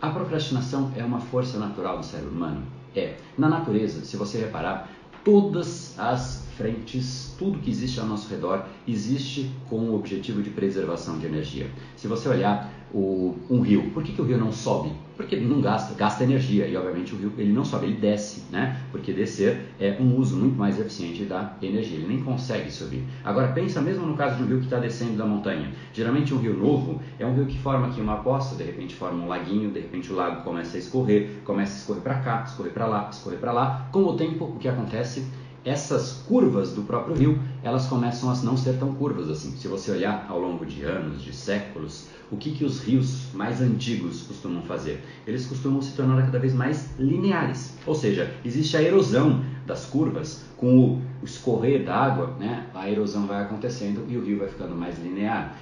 A procrastinação é uma força natural do cérebro humano? É. Na natureza, se você reparar, todas as frentes, tudo que existe ao nosso redor, existe com o objetivo de preservação de energia. Se você olhar um rio, por que o rio não sobe? Porque ele não gasta energia, e obviamente o rio ele não sobe, ele desce, né? Porque descer é um uso muito mais eficiente da energia, ele nem consegue subir. Agora pensa mesmo no caso de um rio que está descendo da montanha. Geralmente um rio novo é um rio que forma aqui uma poça, de repente forma um laguinho, de repente o lago começa a escorrer para cá, escorrer para lá. Com o tempo, o que acontece? Essas curvas do próprio rio, elas começam a não ser tão curvas assim. Se você olhar ao longo de anos, de séculos, o que os rios mais antigos costumam fazer? Eles costumam se tornar cada vez mais lineares. Ou seja, existe a erosão das curvas, com o escorrer da água, né? A erosão vai acontecendo e o rio vai ficando mais linear.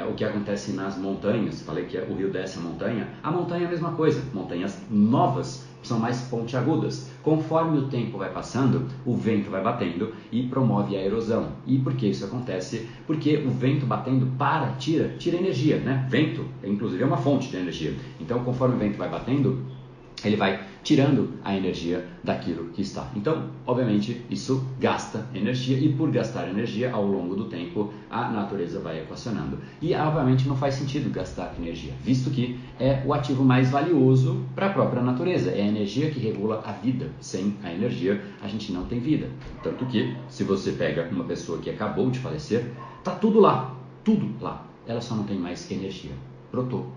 O que acontece nas montanhas, falei que o rio desce a montanha é a mesma coisa, montanhas novas são mais pontiagudas. Conforme o tempo vai passando, o vento vai batendo e promove a erosão. E por que isso acontece? Porque o vento batendo tira energia, né? Vento, inclusive, é uma fonte de energia. Então, conforme o vento vai batendo, ele vai tirando a energia daquilo que está. Então, obviamente, isso gasta energia e por gastar energia, ao longo do tempo, a natureza vai equacionando. E, obviamente, não faz sentido gastar energia, visto que é o ativo mais valioso para a própria natureza. É a energia que regula a vida. Sem a energia, a gente não tem vida. Tanto que, se você pega uma pessoa que acabou de falecer, tá tudo lá. Ela só não tem mais energia. Brotou.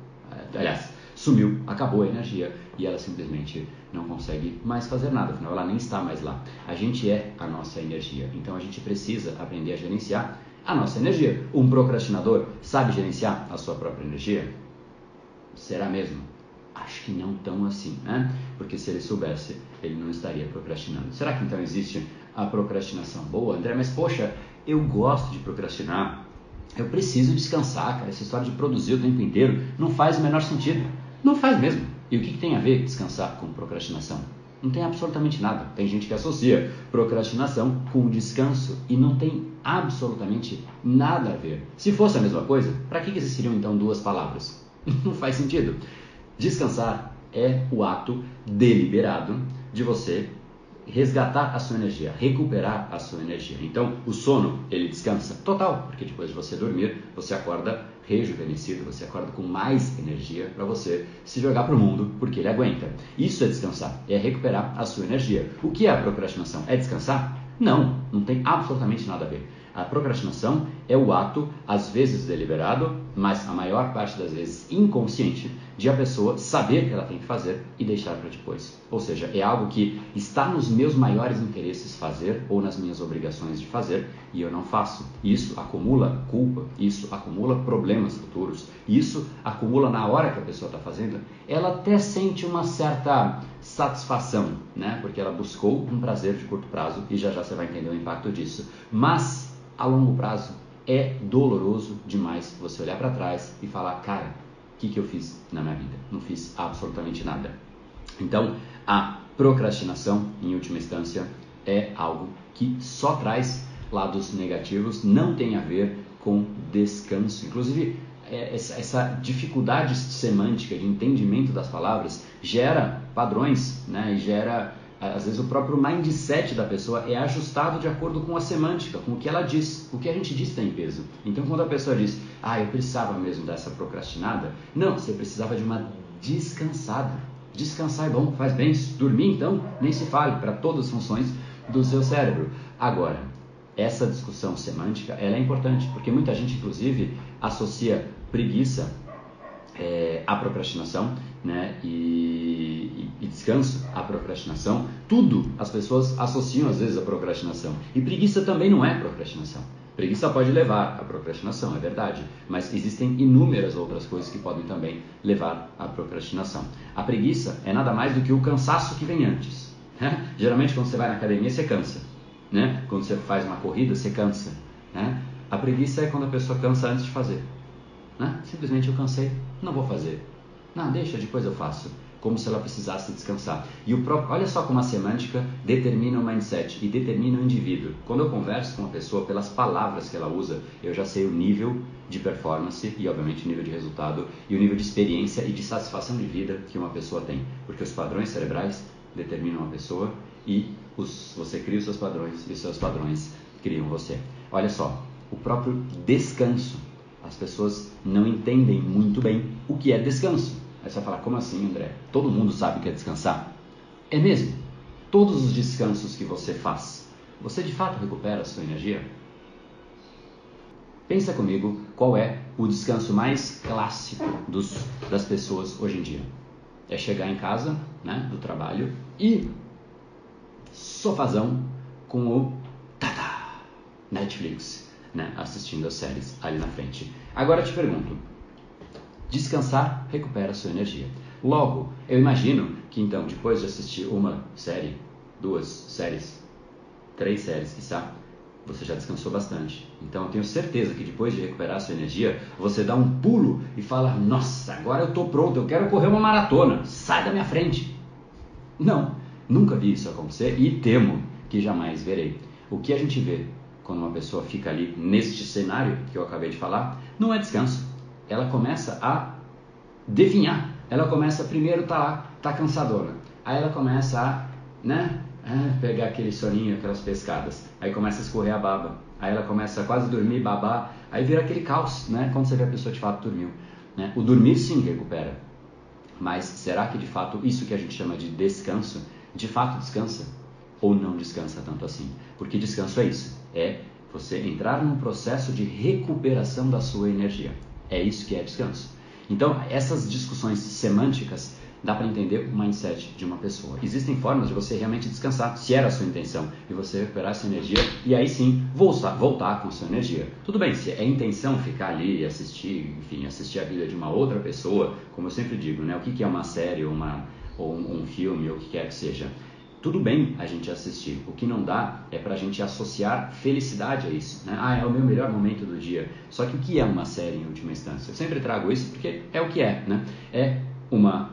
Aliás, sumiu, acabou a energia e ela simplesmente não consegue mais fazer nada, afinal ela nem está mais lá. A gente é a nossa energia, então a gente precisa aprender a gerenciar a nossa energia. Um procrastinador sabe gerenciar a sua própria energia? Será mesmo? Acho que não tão assim, né? Porque se ele soubesse, ele não estaria procrastinando. Será que então existe a procrastinação boa, André? Mas poxa, eu gosto de procrastinar. Eu preciso descansar, cara. Essa história de produzir o tempo inteiro não faz o menor sentido. Não faz mesmo. E o que tem a ver descansar com procrastinação? Não tem absolutamente nada. Tem gente que associa procrastinação com descanso e não tem absolutamente nada a ver. Se fosse a mesma coisa, para que existiriam então duas palavras? Não faz sentido. Descansar é o ato deliberado de você resgatar a sua energia, recuperar a sua energia. Então, o sono, ele descansa total, porque depois de você dormir, você acorda rejuvenescido, você acorda com mais energia para você se jogar para o mundo, porque ele aguenta. Isso é descansar, é recuperar a sua energia. O que é a procrastinação? É descansar? Não tem absolutamente nada a ver. A procrastinação é o ato, às vezes deliberado, mas a maior parte das vezes inconsciente, de a pessoa saber que ela tem que fazer e deixar para depois. Ou seja, é algo que está nos meus maiores interesses fazer ou nas minhas obrigações de fazer e eu não faço. Isso acumula culpa, isso acumula problemas futuros, isso acumula na hora que a pessoa está fazendo, ela até sente uma certa satisfação, né? Porque ela buscou um prazer de curto prazo e já você vai entender o impacto disso. Mas a longo prazo é doloroso demais você olhar para trás e falar, cara, o que eu fiz na minha vida? Não fiz absolutamente nada. Então, a procrastinação, em última instância, é algo que só traz lados negativos, não tem a ver com descanso. Inclusive, essa dificuldade semântica de entendimento das palavras gera padrões, né? E gera, às vezes, o próprio mindset da pessoa é ajustado de acordo com a semântica, com o que ela diz. O que a gente diz tem peso. Então, quando a pessoa diz, eu precisava mesmo dessa procrastinada, não, você precisava de uma descansada. Descansar é bom, faz bem. Dormir, então, nem se fale, para todas as funções do seu cérebro. Agora, essa discussão semântica, ela é importante, porque muita gente, inclusive, associa preguiça à procrastinação, né? E descanso à procrastinação. Tudo as pessoas associam, às vezes, à procrastinação. E preguiça também não é procrastinação. Preguiça pode levar à procrastinação, é verdade, mas existem inúmeras outras coisas que podem também levar à procrastinação. A preguiça é nada mais do que o cansaço que vem antes, né? Geralmente, quando você vai na academia, você cansa, né? Quando você faz uma corrida, você cansa, né? A preguiça é quando a pessoa cansa antes de fazer, né? Simplesmente eu cansei, não vou fazer. Não, deixa, depois eu faço. Como se ela precisasse descansar. E o próprio, olha só como a semântica determina o mindset e determina o indivíduo. Quando eu converso com uma pessoa, pelas palavras que ela usa, eu já sei o nível de performance e, obviamente, o nível de resultado e o nível de experiência e de satisfação de vida que uma pessoa tem. Porque os padrões cerebrais determinam a pessoa e você cria os seus padrões e os seus padrões criam você. Olha só, o próprio descanso. As pessoas não entendem muito bem o que é descanso. Aí você vai falar, como assim, André? Todo mundo sabe o que é descansar? É mesmo. Todos os descansos que você faz, você de fato recupera a sua energia? Pensa comigo qual é o descanso mais clássico das pessoas hoje em dia. É chegar em casa, né, do trabalho e sofazão com o Netflix, né, assistindo as séries ali na frente. Agora eu te pergunto, descansar recupera a sua energia. Logo, eu imagino que então, depois de assistir uma série, 2 séries, 3 séries, quiçá, você já descansou bastante. Então eu tenho certeza que depois de recuperar a sua energia, você dá um pulo e fala, nossa, agora eu estou pronto, eu quero correr uma maratona, sai da minha frente. Não, nunca vi isso acontecer e temo que jamais verei. O que a gente vê quando uma pessoa fica ali neste cenário que eu acabei de falar, não é descanso. Ela começa a definhar. Ela começa, primeiro tá lá, tá cansadona. Aí ela começa a pegar aquele soninho, aquelas pescadas. Aí começa a escorrer a baba. Aí ela começa a quase dormir, babar. Aí vira aquele caos, né? Quando você vê a pessoa de fato dormiu. Né? O dormir sim recupera. Mas será que de fato isso que a gente chama de descanso, de fato descansa? Ou não descansa tanto assim? Porque descanso é isso. É você entrar num processo de recuperação da sua energia. É isso que é descanso. Então, essas discussões semânticas dá para entender o mindset de uma pessoa. Existem formas de você realmente descansar, se era a sua intenção, e você recuperar essa energia e aí sim voltar com a sua energia. Tudo bem, se é a intenção ficar ali e assistir, enfim, assistir a vida de uma outra pessoa, como eu sempre digo, né? O que é uma série ou um filme ou o que quer que seja. Tudo bem a gente assistir, o que não dá é pra gente associar felicidade a isso, né? É o meu melhor momento do dia. Só que o que é uma série em última instância? Eu sempre trago isso porque é o que é, né?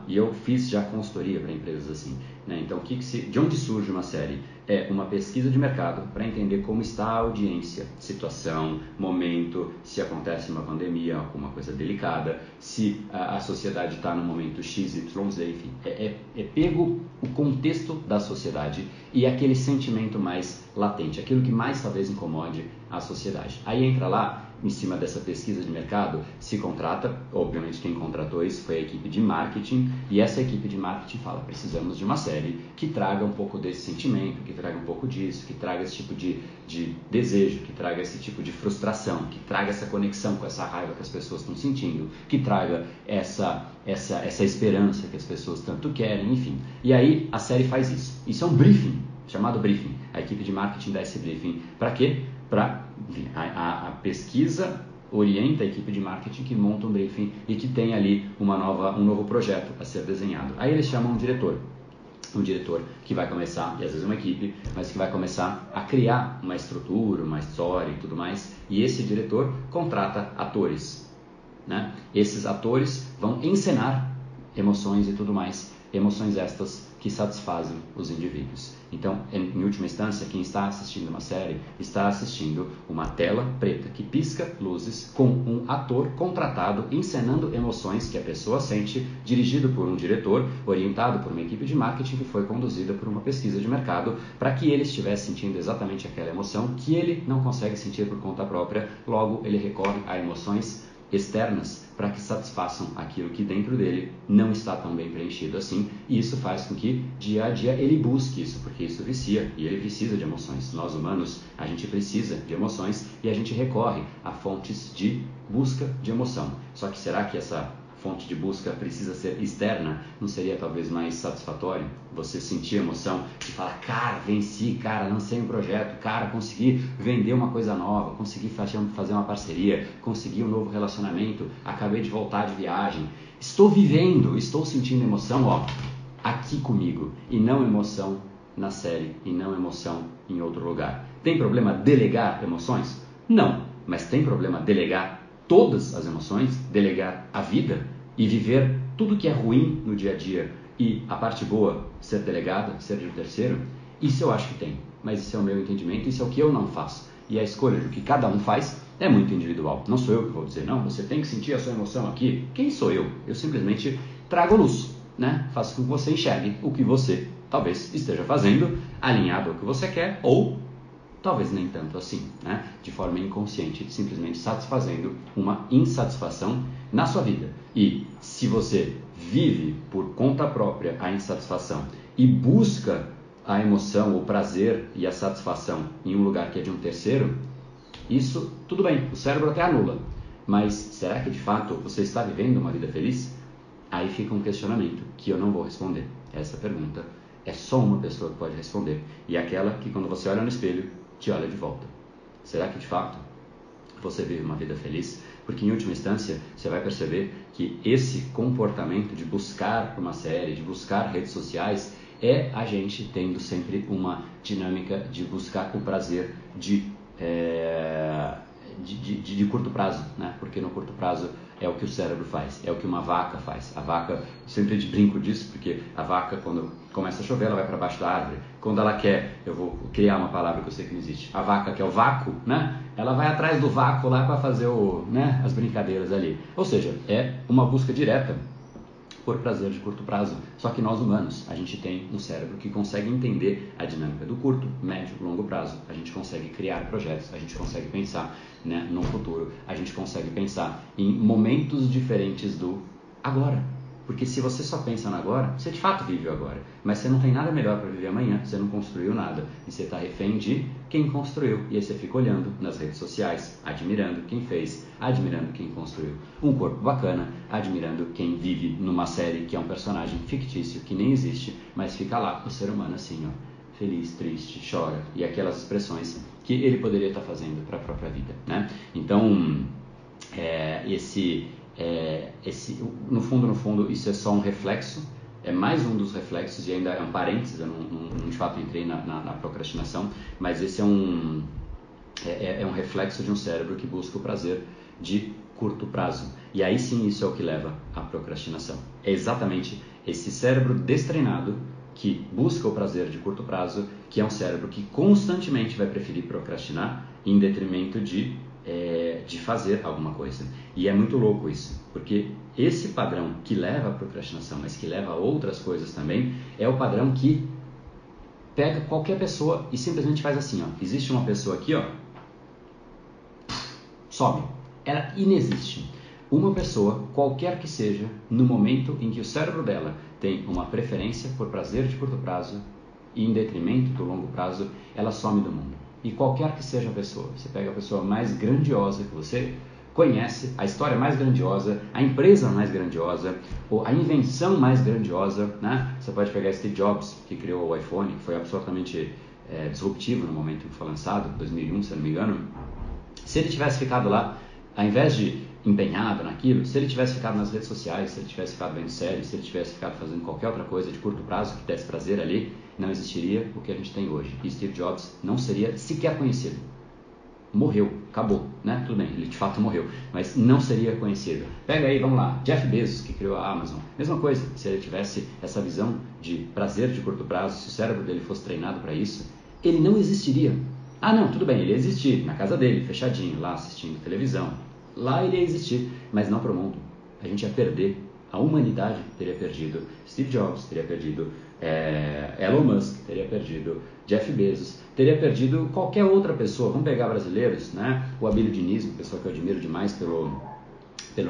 E eu fiz já consultoria para empresas assim, né? Então, de onde surge uma série? É uma pesquisa de mercado para entender como está a audiência, situação, momento, se acontece uma pandemia, alguma coisa delicada, se a sociedade está no momento X, Y, Z, enfim. Pego o contexto da sociedade e aquele sentimento mais latente, aquilo que mais talvez incomode a sociedade. Aí entra lá, em cima dessa pesquisa de mercado, se contrata, obviamente quem contratou isso foi a equipe de marketing, e essa equipe de marketing fala, precisamos de uma série que traga um pouco desse sentimento, que traga um pouco disso, que traga esse tipo de desejo, que traga esse tipo de frustração, que traga essa conexão com essa raiva que as pessoas estão sentindo, que traga essa esperança que as pessoas tanto querem, enfim. E aí a série faz isso. Isso é um briefing, chamado briefing. A equipe de marketing dá esse briefing. Para quê? A pesquisa orienta a equipe de marketing que monta um briefing e que tem ali um novo projeto a ser desenhado. Aí eles chamam um diretor que vai começar, e às vezes uma equipe, mas que vai começar a criar uma estrutura, uma história e tudo mais, e esse diretor contrata atores, né? Esses atores vão encenar emoções e tudo mais, emoções estas que satisfazem os indivíduos. Então, em última instância, quem está assistindo uma série está assistindo uma tela preta que pisca luzes com um ator contratado encenando emoções que a pessoa sente, dirigido por um diretor, orientado por uma equipe de marketing que foi conduzida por uma pesquisa de mercado para que ele estivesse sentindo exatamente aquela emoção que ele não consegue sentir por conta própria, logo ele recorre a emoções externas para que satisfaçam aquilo que dentro dele não está tão bem preenchido assim, e isso faz com que dia a dia ele busque isso, porque isso vicia, e ele precisa de emoções. Nós humanos, a gente precisa de emoções e a gente recorre a fontes de busca de emoção. Só que será que essa fonte de busca precisa ser externa? Não seria talvez mais satisfatório você sentir emoção de falar, cara, venci, cara, lancei um projeto, cara, consegui vender uma coisa nova, consegui fazer uma parceria, consegui um novo relacionamento, acabei de voltar de viagem, estou vivendo, estou sentindo emoção, aqui comigo, e não emoção na série, e não emoção em outro lugar. Tem problema delegar emoções? Não, mas tem problema delegar todas as emoções, delegar a vida e viver tudo que é ruim no dia a dia e a parte boa ser delegada, ser de um terceiro, isso eu acho que tem. Mas isso é o meu entendimento, isso é o que eu não faço. E a escolha do que cada um faz é muito individual. Não sou eu que vou dizer, não, você tem que sentir a sua emoção aqui. Quem sou eu? Eu simplesmente trago luz, né? Faço com que você enxergue o que você talvez esteja fazendo, alinhado ao que você quer, ou talvez nem tanto assim, né? De forma inconsciente, simplesmente satisfazendo uma insatisfação na sua vida. E se você vive por conta própria a insatisfação e busca a emoção, o prazer e a satisfação em um lugar que é de um terceiro, isso tudo bem, o cérebro até anula. Mas será que de fato você está vivendo uma vida feliz? Aí fica um questionamento que eu não vou responder. Essa pergunta é só uma pessoa que pode responder. E é aquela que quando você olha no espelho, te olha de volta. Será que de fato você vive uma vida feliz? Porque em última instância você vai perceber que esse comportamento de buscar uma série, de buscar redes sociais, é a gente tendo sempre uma dinâmica de buscar o prazer de curto prazo, né? Porque no curto prazo é o que o cérebro faz, é o que uma vaca faz. A vaca, sempre de brinco disso, porque a vaca, quando começa a chover, ela vai para baixo da árvore. Quando ela quer, eu vou criar uma palavra que eu sei que não existe, a vaca que é o vácuo, né? Ela vai atrás do vácuo lá para fazer as brincadeiras ali. Ou seja, é uma busca direta por prazer de curto prazo. Só que nós humanos, a gente tem um cérebro que consegue entender a dinâmica do curto, médio e longo prazo. A gente consegue criar projetos, a gente consegue pensar, né, no futuro, a gente consegue pensar em momentos diferentes do agora. Porque se você só pensa no agora, você de fato vive o agora. Mas você não tem nada melhor para viver amanhã, você não construiu nada. E você está refém de quem construiu. E aí você fica olhando nas redes sociais, admirando quem fez, admirando quem construiu um corpo bacana, admirando quem vive numa série que é um personagem fictício, que nem existe, mas fica lá, o ser humano assim, ó, feliz, triste, chora. E aquelas expressões que ele poderia estar fazendo para a própria vida, né? Então, no fundo, isso é só um reflexo, é mais um dos reflexos e ainda é um parênteses, eu não de fato entrei na procrastinação, mas esse é um reflexo de um cérebro que busca o prazer de curto prazo. E aí sim isso é o que leva à procrastinação. É exatamente esse cérebro destreinado que busca o prazer de curto prazo, que é um cérebro que constantemente vai preferir procrastinar em detrimento de fazer alguma coisa. E é muito louco isso, porque esse padrão que leva à procrastinação, mas que leva a outras coisas também, é o padrão que pega qualquer pessoa e simplesmente faz assim, ó. Existe uma pessoa aqui, ó, some. Ela inexiste. Uma pessoa, qualquer que seja, no momento em que o cérebro dela tem uma preferência por prazer de curto prazo e em detrimento do longo prazo, ela some do mundo. E qualquer que seja a pessoa, você pega a pessoa mais grandiosa que você conhece, a história mais grandiosa, a empresa mais grandiosa, ou a invenção mais grandiosa, né? Você pode pegar Steve Jobs, que criou o iPhone, que foi absolutamente disruptivo no momento em que foi lançado, 2001, se eu não me engano. Se ele tivesse ficado lá, ao invés de empenhado naquilo, se ele tivesse ficado nas redes sociais, se ele tivesse ficado vendo séries, se ele tivesse ficado fazendo qualquer outra coisa de curto prazo que desse prazer ali, não existiria o que a gente tem hoje. E Steve Jobs não seria sequer conhecido. Morreu, acabou, né? Tudo bem, ele de fato morreu, mas não seria conhecido. Pega aí, vamos lá, Jeff Bezos, que criou a Amazon. Mesma coisa, se ele tivesse essa visão de prazer de curto prazo, se o cérebro dele fosse treinado para isso, ele não existiria. Ah não, tudo bem, ele ia existir na casa dele, fechadinho, lá assistindo televisão. Lá ele ia existir, mas não para o mundo. A gente ia perder, a humanidade teria perdido, Steve Jobs teria perdido, Elon Musk teria perdido, Jeff Bezos teria perdido qualquer outra pessoa. Vamos pegar brasileiros, né? O Abílio Diniz, uma pessoa que eu admiro demais pelo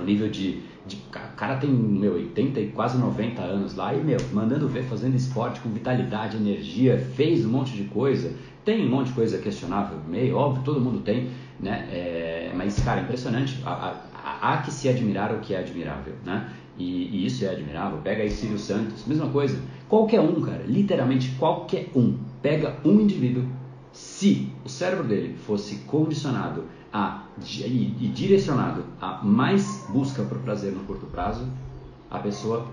nível de o cara tem 80 e quase 90 anos lá e mandando ver, fazendo esporte com vitalidade, energia, fez um monte de coisa. Tem um monte de coisa questionável no meio, óbvio, todo mundo tem, né? Mas, cara, impressionante. Há que se admirar o que é admirável, né? E isso é admirável. Pega aí Silvio Santos, mesma coisa. Qualquer um, cara, literalmente qualquer um, pega um indivíduo, se o cérebro dele fosse condicionado e direcionado a mais busca por prazer no curto prazo, a pessoa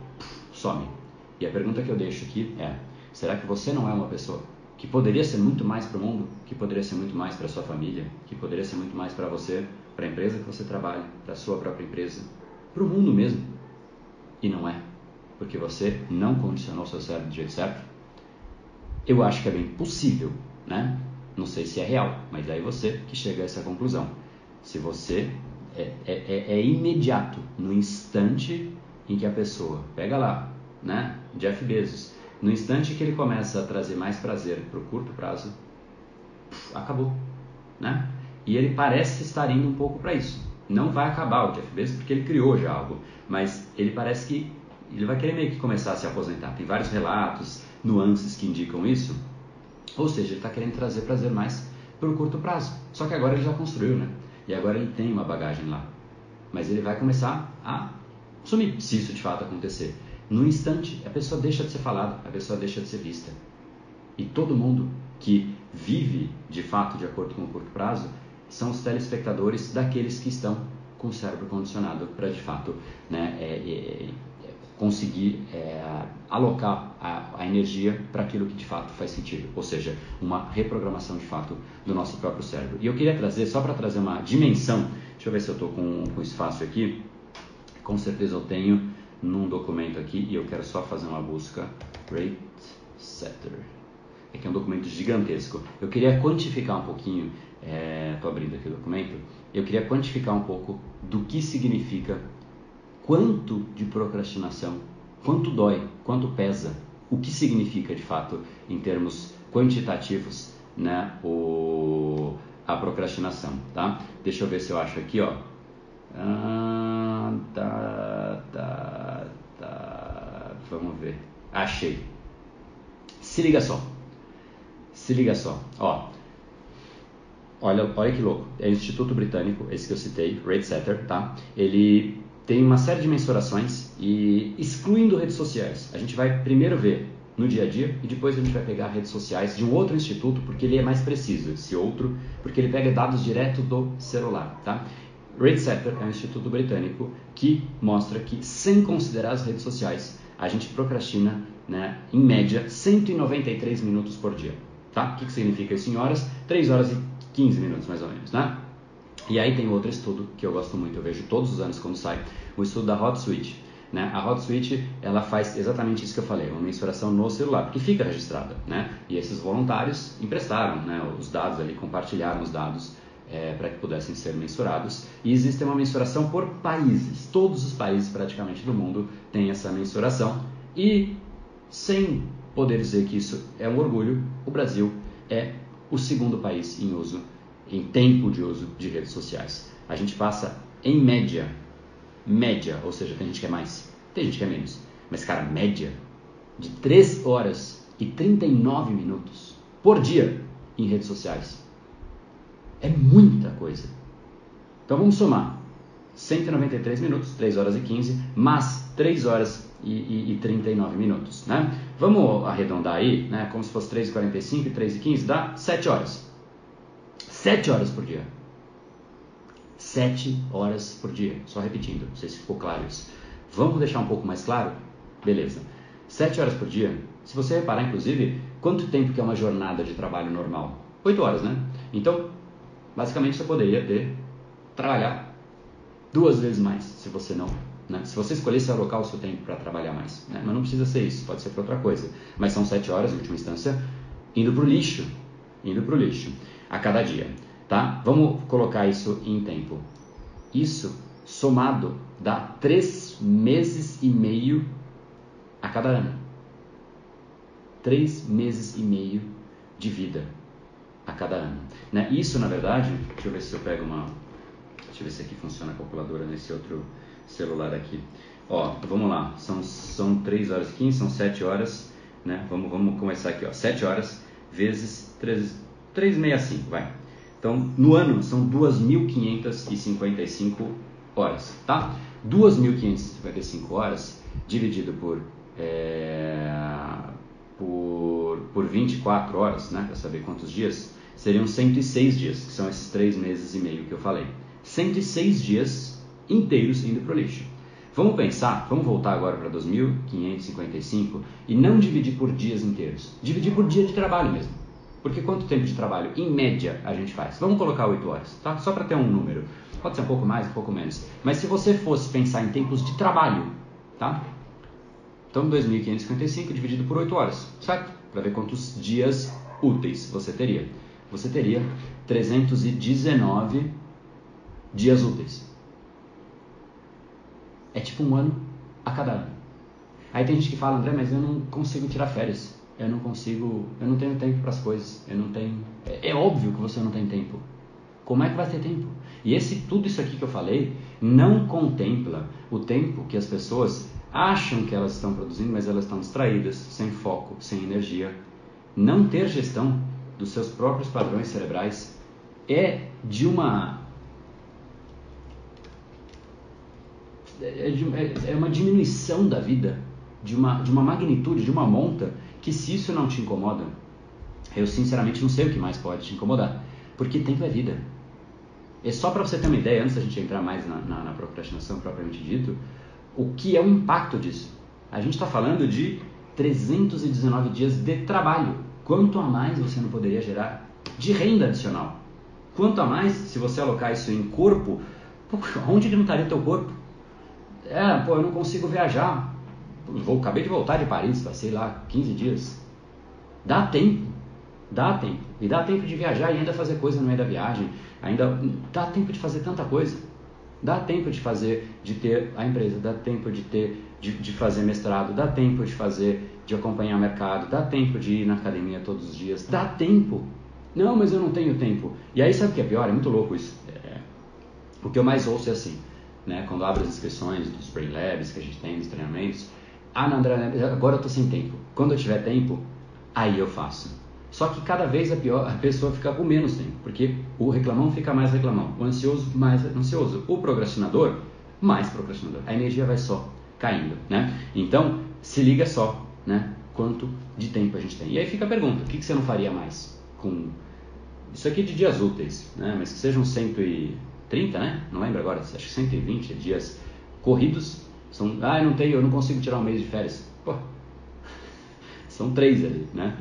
some. E a pergunta que eu deixo aqui é: será que você não é uma pessoa que poderia ser muito mais para o mundo, que poderia ser muito mais para a sua família, que poderia ser muito mais para você, para a empresa que você trabalha, para a sua própria empresa, para o mundo mesmo? e não é, porque você não condicionou o seu cérebro do jeito certo? Eu acho que é bem possível, né? Não sei se é real, mas aí você que chega a essa conclusão. Se você é imediato, no instante em que a pessoa, pega lá, né, Jeff Bezos, no instante que ele começa a trazer mais prazer para o curto prazo, acabou, né? E ele parece estar indo um pouco para isso. Não vai acabar o Jeff Bezos porque ele criou já algo, mas ele parece que ele vai querer meio que começar a se aposentar. Tem vários relatos, nuances que indicam isso. Ou seja, ele está querendo trazer prazer mais para o curto prazo. Só que agora ele já construiu, né? E agora ele tem uma bagagem lá. Mas ele vai começar a sumir, se isso de fato acontecer. No instante, a pessoa deixa de ser falada, a pessoa deixa de ser vista. E todo mundo que vive de fato de acordo com o curto prazo são os telespectadores daqueles que estão com o cérebro condicionado para de fato, né, conseguir alocar a energia para aquilo que de fato faz sentido, ou seja, uma reprogramação de fato do nosso próprio cérebro. E eu queria trazer, só para trazer uma dimensão, deixa eu ver se eu estou com espaço aqui, com certeza eu tenho num documento aqui, e eu quero só fazer uma busca, Rate Setter, aqui é um documento gigantesco. Eu queria quantificar um pouquinho, estou abrindo aqui o documento, eu queria quantificar um pouco do que significa, quanto de procrastinação, quanto dói, quanto pesa, o que significa de fato em termos quantitativos, né, a procrastinação, tá? Deixa eu ver se eu acho aqui, ó. Vamos ver. Achei. Se liga só, ó. Olha que louco. É o Instituto Britânico, esse que eu citei, Rate Setter, tá? Ele tem uma série de mensurações e excluindo redes sociais. A gente vai primeiro ver no dia a dia e depois a gente vai pegar redes sociais de um outro instituto, porque ele é mais preciso, esse outro, porque ele pega dados direto do celular, tá? Rate Setter é um instituto britânico que mostra que, sem considerar as redes sociais, a gente procrastina, né, em média 193 minutos por dia, tá? O que significa isso em horas? 3 horas e 15 minutos mais ou menos, né? E aí tem outro estudo que eu gosto muito, eu vejo todos os anos quando sai, o estudo da HotSuite, né? A HotSuite, ela faz exatamente isso que eu falei, uma mensuração no celular, porque fica registrada, né? E esses voluntários emprestaram, né, os dados ali, compartilharam os dados para que pudessem ser mensurados. E existe uma mensuração por países, todos os países praticamente do mundo têm essa mensuração. E sem poder dizer que isso é um orgulho, o Brasil é o segundo país em tempo de uso de redes sociais. A gente passa em média, ou seja, tem gente que é mais, tem gente que é menos, mas cara, média de 3 horas e 39 minutos por dia em redes sociais. É muita coisa. Então vamos somar 193 minutos, 3 horas e 15, mais 3 horas e 39 minutos, né? Vamos arredondar aí, né? Como se fosse 3 e 45 e 3 e 15, dá 7 horas. 7 horas por dia. 7 horas por dia. Só repetindo, não sei se ficou claro isso. Vamos deixar um pouco mais claro? Beleza. 7 horas por dia. Se você reparar, inclusive, quanto tempo que é uma jornada de trabalho normal? 8 horas, né? Então, basicamente, você poderia trabalhar 2 vezes mais, se você não, né? Se você escolhesse alocar o seu tempo para trabalhar mais, né? Mas não precisa ser isso, pode ser para outra coisa. Mas são 7 horas, em última instância, indo para o lixo a cada dia, tá? Vamos colocar isso em tempo. Isso, somado, dá 3 meses e meio a cada ano. 3 meses e meio de vida a cada ano, né? Isso, na verdade, deixa eu ver se eu pego deixa eu ver se aqui funciona a calculadora nesse outro celular aqui. Ó, vamos lá, são 3 horas e 15, são 7 horas, né? Vamos começar aqui, ó, 7 horas vezes 365, vai. Então, no ano, são 2.555 horas, tá? 2.555 horas dividido por 24 horas, né, para saber quantos dias, seriam 106 dias, que são esses 3 meses e meio que eu falei. 106 dias inteiros indo para o lixo. Vamos pensar, vamos voltar agora para 2.555 e não dividir por dias inteiros, dividir por dia de trabalho mesmo. Porque quanto tempo de trabalho, em média, a gente faz? Vamos colocar 8 horas, tá? Só para ter um número. Pode ser um pouco mais, um pouco menos. Mas se você fosse pensar em tempos de trabalho, tá? Então, 2.555 dividido por 8 horas, certo? Para ver quantos dias úteis você teria. Você teria 319 dias úteis. É tipo um ano a cada ano. Aí tem gente que fala, André, mas eu não consigo tirar férias. Eu não tenho tempo para as coisas. É óbvio que você não tem tempo. Como é que vai ter tempo? E tudo isso aqui que eu falei não contempla o tempo que as pessoas acham que elas estão produzindo, mas elas estão distraídas, sem foco, sem energia. Não ter gestão dos seus próprios padrões cerebrais é uma diminuição da vida, de uma magnitude, de uma monta, que se isso não te incomoda, eu sinceramente não sei o que mais pode te incomodar, porque tempo é vida. É só para você ter uma ideia, antes da gente entrar mais na procrastinação propriamente dito, o que é o impacto disso. A gente está falando de 319 dias de trabalho. Quanto a mais você não poderia gerar de renda adicional? Quanto a mais, se você alocar isso em corpo, onde que não estaria o teu corpo? Eu não consigo viajar. Acabei de voltar de Paris, passei lá 15 dias. Dá tempo. E dá tempo de viajar e ainda fazer coisa no meio da viagem. Ainda dá tempo de fazer tanta coisa. Dá tempo de ter a empresa, dá tempo de fazer mestrado, dá tempo de acompanhar o mercado, dá tempo de ir na academia todos os dias, dá tempo. Não, mas eu não tenho tempo. E aí sabe o que é pior? É muito louco isso. O que eu mais ouço é assim, né? Quando abro as inscrições dos Brain Labs que a gente tem, dos treinamentos, não, André, agora eu tô sem tempo. Quando eu tiver tempo, aí eu faço. Só que cada vez a pessoa fica com menos tempo, porque o reclamão fica mais reclamão, o ansioso mais ansioso, o procrastinador mais procrastinador. A energia vai só caindo, né? Então, se liga só, né? Quanto de tempo a gente tem. E aí fica a pergunta, o que você não faria mais com isso aqui de dias úteis, né? Mas que sejam 130, né? Não lembro agora, acho que 120 dias corridos. Eu não consigo tirar um mês de férias. Pô, são 3 ali, né?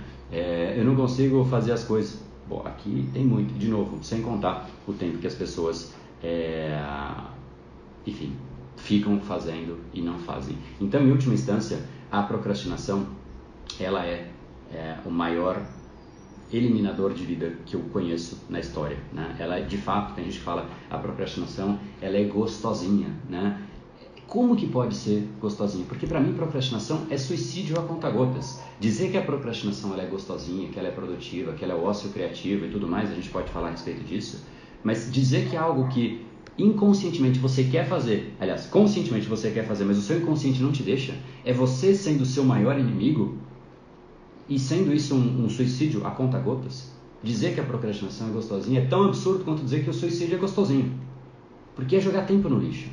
Eu não consigo fazer as coisas. Bom, aqui tem muito, de novo, sem contar o tempo que as pessoas, ficam fazendo e não fazem. Então, em última instância, a procrastinação, ela é o maior eliminador de vida que eu conheço na história, né? Ela, de fato, tem gente que fala, a procrastinação, ela é gostosinha, né? Como que pode ser gostosinha? Porque para mim procrastinação é suicídio a conta-gotas. Dizer que a procrastinação ela é gostosinha, que ela é produtiva, que ela é ócio criativo e tudo mais, a gente pode falar a respeito disso, mas dizer que é algo que inconscientemente você quer fazer, aliás, conscientemente você quer fazer, mas o seu inconsciente não te deixa, é você sendo o seu maior inimigo e sendo isso um suicídio a conta-gotas. Dizer que a procrastinação é gostosinha é tão absurdo quanto dizer que o suicídio é gostosinho, porque é jogar tempo no lixo.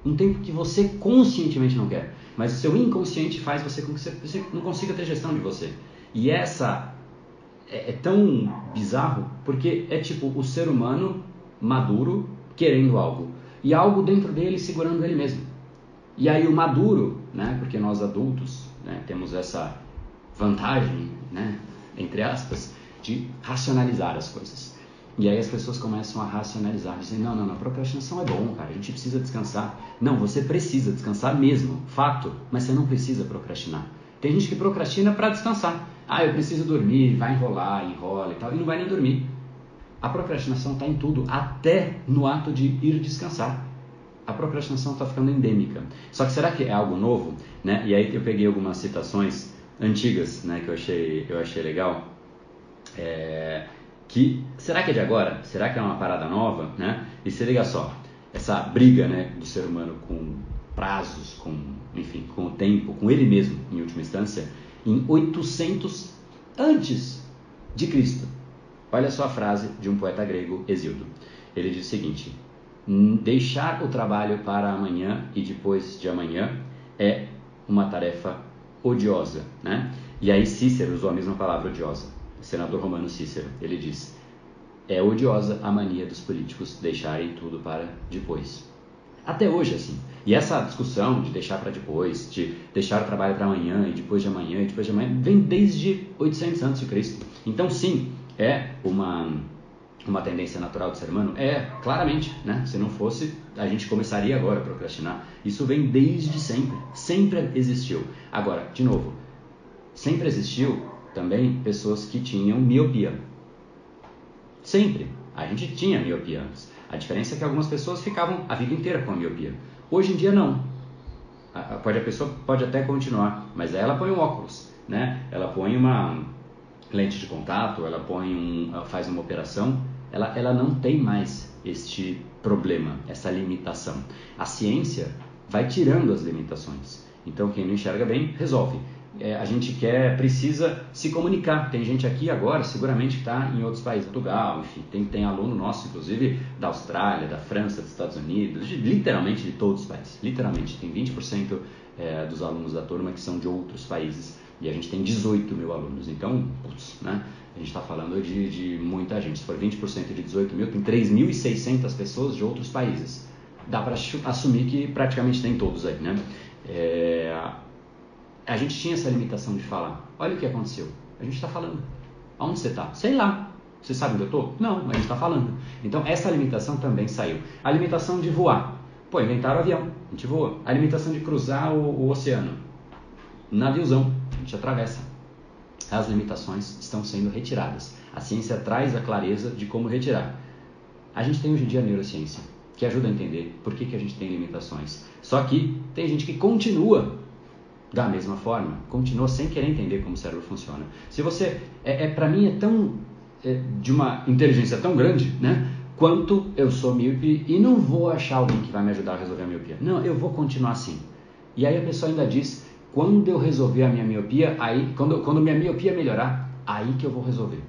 Um tempo que você conscientemente não quer, mas o seu inconsciente faz você com que você não consiga ter gestão de você. E essa é tão bizarro, porque é tipo o ser humano maduro querendo algo, e algo dentro dele segurando ele mesmo. E aí o maduro, né, porque nós adultos, né, temos essa vantagem, né, entre aspas, de racionalizar as coisas. E aí as pessoas começam a racionalizar, dizendo, não, a procrastinação é bom, cara, a gente precisa descansar. Não, você precisa descansar mesmo, fato, mas você não precisa procrastinar. Tem gente que procrastina para descansar. Eu preciso dormir, vai enrola e tal, e não vai nem dormir. A procrastinação está em tudo, até no ato de ir descansar. A procrastinação está ficando endêmica. Só que será que é algo novo? Né? E aí eu peguei algumas citações antigas, né, que eu achei legal. Será que é de agora? Será que é uma parada nova? Né? E se liga só, essa briga, né, do ser humano com prazos, com o tempo, com ele mesmo, em última instância, em 800 antes de Cristo. Olha só a frase de um poeta grego, Hesíodo. Ele diz o seguinte: deixar o trabalho para amanhã e depois de amanhã é uma tarefa odiosa, né? E aí Cícero usou a mesma palavra, odiosa. O senador romano Cícero, ele diz: é odiosa a mania dos políticos deixarem tudo para depois. Até hoje, assim. E essa discussão de deixar para depois, de deixar o trabalho para amanhã e depois de amanhã, vem desde 800 a.C. Então, sim, é uma uma tendência natural do ser humano? Claramente, né? Se não fosse, a gente começaria agora a procrastinar. Isso vem desde sempre, sempre existiu. Agora, de novo, sempre existiu também pessoas que tinham miopia. Sempre. A gente tinha miopia antes. A diferença é que algumas pessoas ficavam a vida inteira com a miopia. Hoje em dia não. A pessoa pode até continuar, mas aí ela põe um óculos, né? Ela põe uma lente de contato, ela faz uma operação, ela não tem mais este problema, essa limitação. A ciência vai tirando as limitações. Então quem não enxerga bem, resolve. A gente precisa se comunicar. Tem gente aqui agora, seguramente que está em outros países, Portugal, enfim, tem aluno nosso, inclusive, da Austrália, da França, dos Estados Unidos, literalmente de todos os países. Literalmente, tem 20% dos alunos da turma que são de outros países. E a gente tem 18 mil alunos. Então, né, a gente está falando de muita gente. Se for 20% de 18 mil, tem 3.600 pessoas de outros países. Dá para assumir que praticamente tem todos aí, né? A gente tinha essa limitação de falar. Olha o que aconteceu. A gente está falando. Aonde você está? Sei lá. Você sabe onde eu estou? Não, mas a gente está falando. Então, essa limitação também saiu. A limitação de voar. Inventaram o avião. A gente voa. A limitação de cruzar o oceano. Naviozão. A gente atravessa. As limitações estão sendo retiradas. A ciência traz a clareza de como retirar. A gente tem hoje em dia a neurociência, que ajuda a entender por que a gente tem limitações. Só que tem gente que continua da mesma forma, continua sem querer entender como o cérebro funciona. Se você, para mim é tão, de uma inteligência tão grande, né, quanto eu sou míope e não vou achar alguém que vai me ajudar a resolver a miopia. Não, eu vou continuar assim. E aí a pessoa ainda diz, quando eu resolver a minha miopia, aí, quando minha miopia melhorar, aí que eu vou resolver.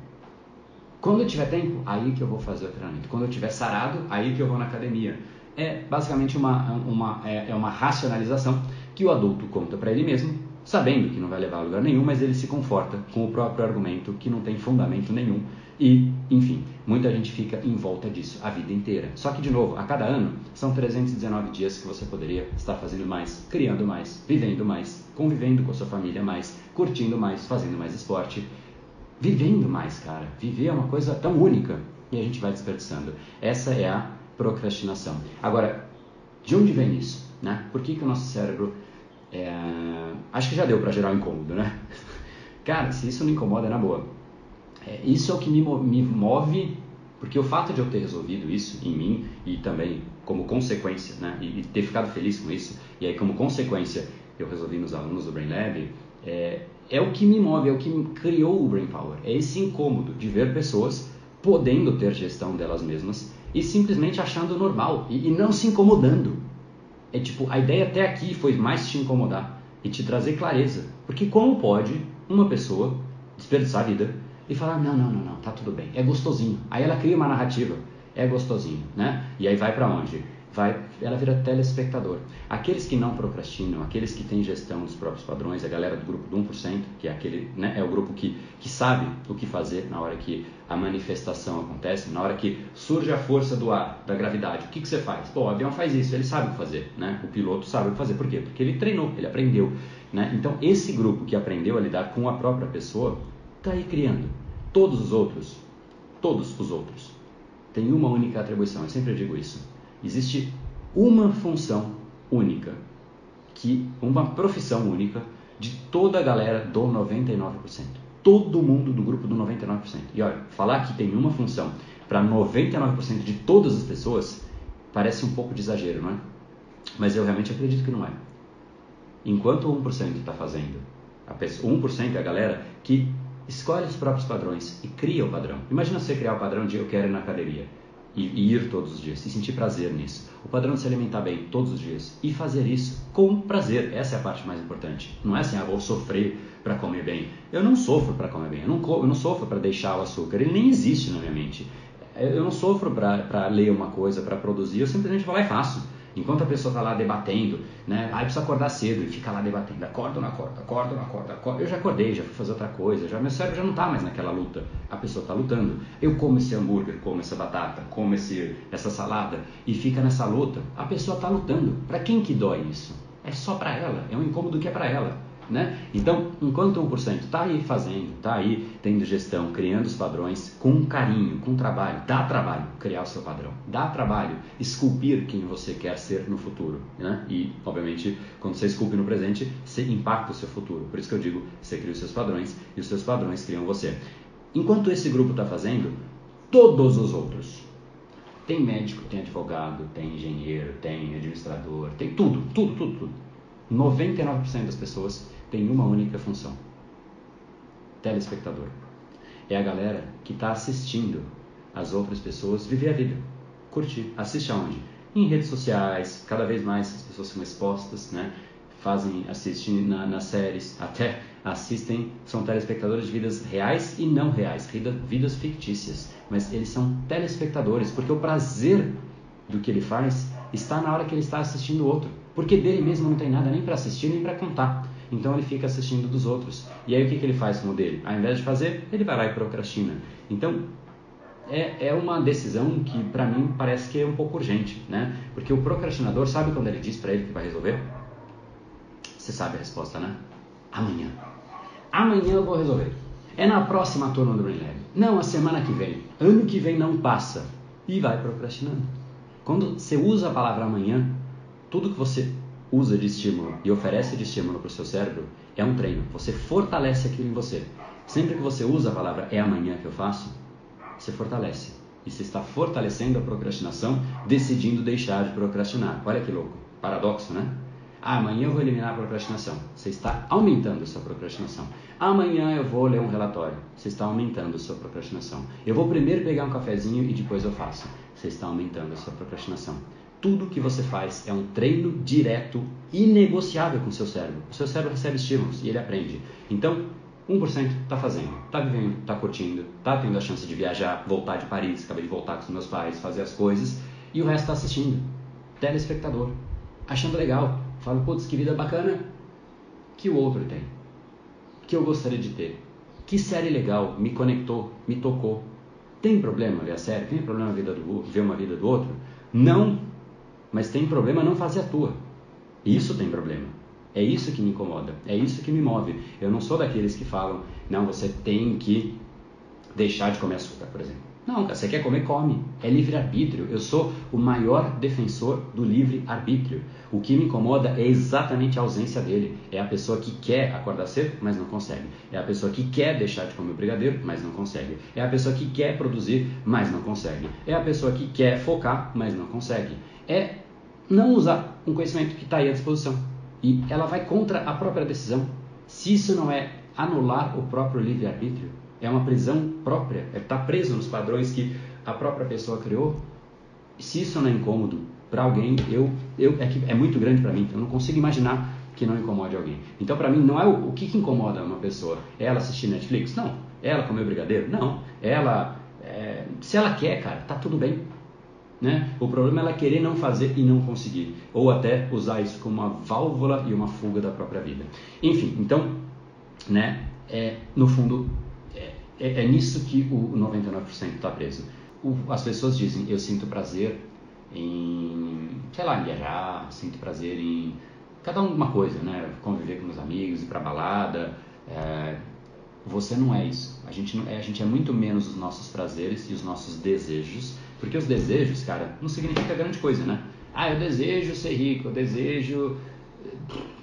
Quando eu tiver tempo, aí que eu vou fazer o treinamento. Quando eu tiver sarado, aí que eu vou na academia. É basicamente uma racionalização que o adulto conta para ele mesmo, sabendo que não vai levar a lugar nenhum, mas ele se conforta com o próprio argumento que não tem fundamento nenhum e, enfim, muita gente fica em volta disso a vida inteira. Só que, de novo, a cada ano são 319 dias que você poderia estar fazendo mais, criando mais, vivendo mais, convivendo com a sua família mais, curtindo mais, fazendo mais esporte, vivendo mais, cara. Viver é uma coisa tão única e a gente vai desperdiçando. Essa é a procrastinação. Agora, de onde vem isso? Né? Por que o nosso cérebro... Acho que já deu para gerar um incômodo, né? Cara, se isso não incomoda, é na boa. Isso é o que me move, porque o fato de eu ter resolvido isso em mim e também como consequência, né? E ter ficado feliz com isso, e aí como consequência eu resolvi nos alunos do Brain Lab, é o que me move, é o que criou o Brain Power. É esse incômodo de ver pessoas podendo ter gestão delas mesmas e simplesmente achando normal e não se incomodando. A ideia até aqui foi mais te incomodar e te trazer clareza. Porque como pode uma pessoa desperdiçar a vida e falar, não, tá tudo bem, é gostosinho. Aí ela cria uma narrativa, é gostosinho, né? E aí vai para onde? Ela vira telespectador. Aqueles que não procrastinam, aqueles que têm gestão dos próprios padrões, a galera do grupo do 1%, que é aquele, né, é o grupo que sabe o que fazer na hora que a manifestação acontece, na hora que surge a força do ar, da gravidade. O que você faz? O avião faz isso, ele sabe o que fazer, né? O piloto sabe o que fazer. Por quê? Porque ele treinou, ele aprendeu, né? Então, esse grupo que aprendeu a lidar com a própria pessoa, está aí criando. Todos os outros, têm uma única atribuição. Eu sempre digo isso. Existe uma função única, uma profissão única de toda a galera do 99%. Todo mundo do grupo do 99%. E olha, falar que tem uma função para 99% de todas as pessoas parece um pouco de exagero, não é? Mas eu realmente acredito que não é. Enquanto o 1% está fazendo, o 1% é a galera que escolhe os próprios padrões e cria o padrão. Imagina você criar o padrão de eu quero ir na academia. E ir todos os dias, e sentir prazer nisso. O padrão de se alimentar bem todos os dias e fazer isso com prazer. Essa é a parte mais importante. Não é assim, vou sofrer para comer bem. Eu não sofro para comer bem. Eu não sofro para deixar o açúcar. Ele nem existe na minha mente. Eu não sofro para ler uma coisa, para produzir. Eu simplesmente vou lá e faço. Enquanto a pessoa está lá debatendo, né? Precisa acordar cedo e fica lá debatendo. Acorda ou não acorda? Acorda ou não acorda? Eu já acordei, já fui fazer outra coisa. Meu cérebro já não está mais naquela luta. A pessoa está lutando. Eu como esse hambúrguer, como essa batata, como essa salada e fica nessa luta. A pessoa está lutando. Para quem que dói isso? É só para ela. É um incômodo que é para ela. né? Então, enquanto 1% está aí fazendo, está aí tendo gestão, criando os padrões com carinho, com trabalho, dá trabalho criar o seu padrão, dá trabalho esculpir quem você quer ser no futuro, né? E, obviamente, quando você esculpe no presente, você impacta o seu futuro. Por isso que eu digo, você cria os seus padrões e os seus padrões criam você. Enquanto esse grupo está fazendo, todos os outros, tem médico, tem advogado, tem engenheiro, tem administrador, tem tudo. 99% das pessoas tem uma única função: telespectador. É a galera que está assistindo as outras pessoas viver a vida, curtir. Assiste aonde? Em redes sociais, cada vez mais as pessoas são expostas, né? Assistem nas séries, até assistem, são telespectadores de vidas reais e não reais, vidas fictícias, mas eles são telespectadores, porque o prazer do que ele faz está na hora que ele está assistindo o outro, porque dele mesmo não tem nada nem para assistir nem para contar, então ele fica assistindo dos outros. E aí o que ele faz com o dele? Ao invés de fazer, ele vai lá e procrastina. Então é uma decisão que para mim parece que é um pouco urgente, né? Porque o procrastinador, sabe quando ele diz para ele que vai resolver? Você sabe a resposta, né? Amanhã eu vou resolver. É na próxima turma do Brain Lab. Não, a semana que vem. Ano que vem não passa. E vai procrastinando. Quando você usa a palavra amanhã, tudo que você usa de estímulo e oferece de estímulo para o seu cérebro é um treino. Você fortalece aquilo em você. Sempre que você usa a palavra é amanhã que eu faço, você fortalece. E você está fortalecendo a procrastinação, decidindo deixar de procrastinar. Olha que louco. Paradoxo, né? Amanhã eu vou eliminar a procrastinação. Você está aumentando a sua procrastinação. Amanhã eu vou ler um relatório. Você está aumentando a sua procrastinação. Eu vou primeiro pegar um cafezinho e depois eu faço. Você está aumentando a sua procrastinação. Tudo que você faz é um treino direto, inegociável com o seu cérebro. O seu cérebro recebe estímulos e ele aprende. Então, 1% está fazendo, está vivendo, está curtindo, está tendo a chance de viajar, voltar de Paris, acabei de voltar com os meus pais, fazer as coisas, e o resto está assistindo. Telespectador. Achando legal. Falo, putz, que vida bacana que o outro tem, que eu gostaria de ter. Que série legal, me conectou, me tocou. Tem problema ver a série? Tem problema ver uma vida do outro? Não, mas tem problema não fazer a tua. Isso tem problema. É isso que me incomoda, é isso que me move. Eu não sou daqueles que falam, não, você tem que deixar de comer açúcar, por exemplo. Não, cara, você quer comer, come. É livre-arbítrio. Eu sou o maior defensor do livre-arbítrio. O que me incomoda é exatamente a ausência dele. É a pessoa que quer acordar cedo, mas não consegue. É a pessoa que quer deixar de comer o brigadeiro, mas não consegue. É a pessoa que quer produzir, mas não consegue. É a pessoa que quer focar, mas não consegue. É não usar um conhecimento que está aí à disposição. E ela vai contra a própria decisão. Se isso não é anular o próprio livre-arbítrio, é uma prisão própria, é estar preso nos padrões que a própria pessoa criou. Se isso não é incômodo para alguém, é muito grande para mim, eu não consigo imaginar que não incomode alguém. Então, para mim, não é o que incomoda uma pessoa. É ela assistir Netflix? Não. É ela comer brigadeiro? Não. Se ela quer, cara, tá tudo bem. Né? O problema é ela querer não fazer e não conseguir. Ou até usar isso como uma válvula e uma fuga da própria vida. Enfim, então, né, no fundo, é nisso que o 99% está preso. As pessoas dizem, eu sinto prazer em, em viajar, sinto prazer em cada uma coisa, né? Conviver com meus amigos, ir pra balada. Você não é isso. A gente é muito menos os nossos prazeres e os nossos desejos, porque os desejos, cara, não significa grande coisa, né? Eu desejo ser rico, eu desejo...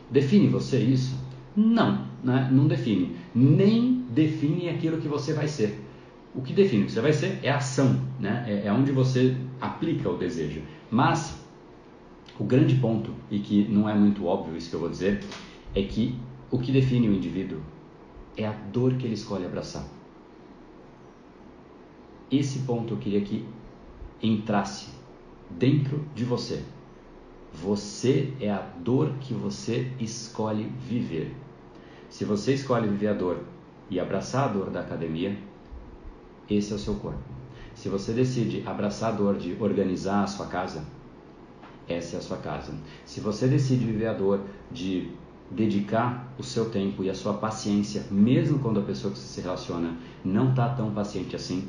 Define você isso? Não, né? Não define. Nem define aquilo que você vai ser. O que define o que você vai ser é a ação, né? É onde você aplica o desejo. Mas o grande ponto, e que não é muito óbvio isso que eu vou dizer, é que o que define o indivíduo é a dor que ele escolhe abraçar. Esse ponto eu queria que entrasse dentro de você. Você é a dor que você escolhe viver. Se você escolhe viver a dor e abraçar a dor da academia, esse é o seu corpo. Se você decide abraçar a dor de organizar a sua casa, essa é a sua casa. Se você decide viver a dor de dedicar o seu tempo e a sua paciência, mesmo quando a pessoa que você se relaciona não está tão paciente assim,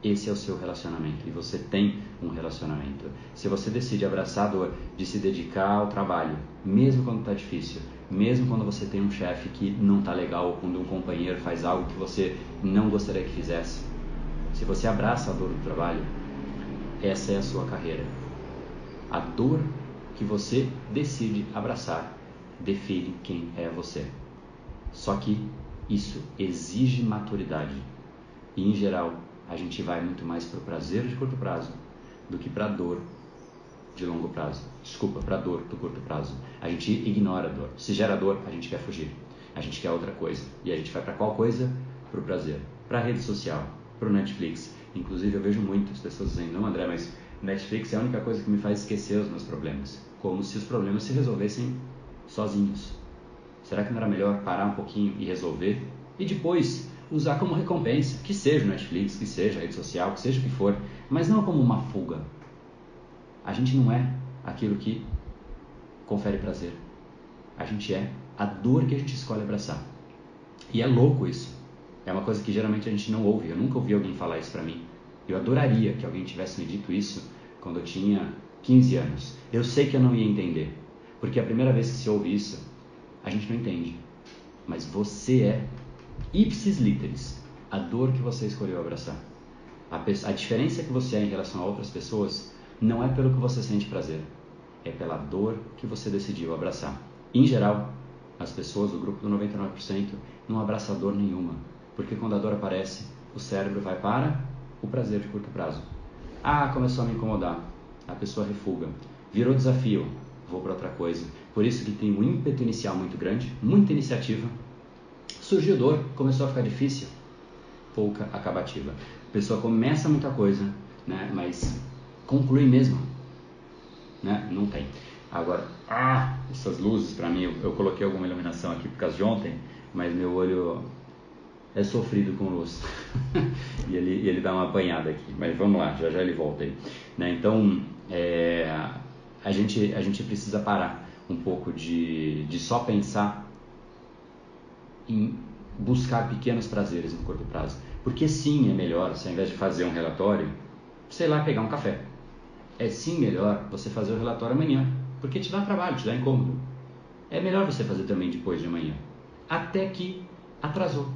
esse é o seu relacionamento e você tem um relacionamento. Se você decide abraçar a dor de se dedicar ao trabalho, mesmo quando está difícil, mesmo quando você tem um chefe que não está legal, ou quando um companheiro faz algo que você não gostaria que fizesse, se você abraça a dor do trabalho, essa é a sua carreira. A dor que você decide abraçar define quem é você. Só que isso exige maturidade. E, em geral, a gente vai muito mais para o prazer de curto prazo do que para a dor de longo prazo. Desculpa, para a dor do curto prazo. A gente ignora a dor. Se gera dor, a gente quer fugir. A gente quer outra coisa. E a gente vai para qual coisa? Para o prazer. Para a rede social, para o Netflix. Inclusive, eu vejo muitas pessoas dizendo, não, André, mas Netflix é a única coisa que me faz esquecer os meus problemas. Como se os problemas se resolvessem sozinhos. Será que não era melhor parar um pouquinho e resolver? E depois usar como recompensa, que seja o Netflix, que seja a rede social, que seja o que for, mas não como uma fuga. A gente não é aquilo que confere prazer. A gente é a dor que a gente escolhe abraçar. E é louco isso. É uma coisa que geralmente a gente não ouve. Eu nunca ouvi alguém falar isso pra mim. Eu adoraria que alguém tivesse me dito isso quando eu tinha 15 anos. Eu sei que eu não ia entender. Porque a primeira vez que se ouve isso, a gente não entende. Mas você é, ipsis literis, a dor que você escolheu abraçar. A diferença que você é em relação a outras pessoas não é pelo que você sente prazer. É pela dor que você decidiu abraçar. Em geral, as pessoas do grupo do 99% não abraçam dor nenhuma. Porque quando a dor aparece, o cérebro vai para o prazer de curto prazo. Ah, começou a me incomodar. A pessoa refuga. Virou desafio. Vou para outra coisa. Por isso que tem um ímpeto inicial muito grande, muita iniciativa. Surgiu dor, começou a ficar difícil, pouca acabativa. A pessoa começa muita coisa, né, mas conclui mesmo, né? Não tem. Agora, essas luzes para mim, eu coloquei alguma iluminação aqui por causa de ontem, mas meu olho é sofrido com luz. e ele dá uma apanhada aqui, mas vamos lá, já ele volta aí, né? Então, a gente precisa parar um pouco de só pensar em buscar pequenos prazeres no curto prazo. Porque sim, é melhor, se ao invés de fazer um relatório, sei lá, pegar um café. É sim melhor você fazer o relatório amanhã, porque te dá trabalho, te dá incômodo. É melhor você fazer também depois de amanhã. Até que atrasou.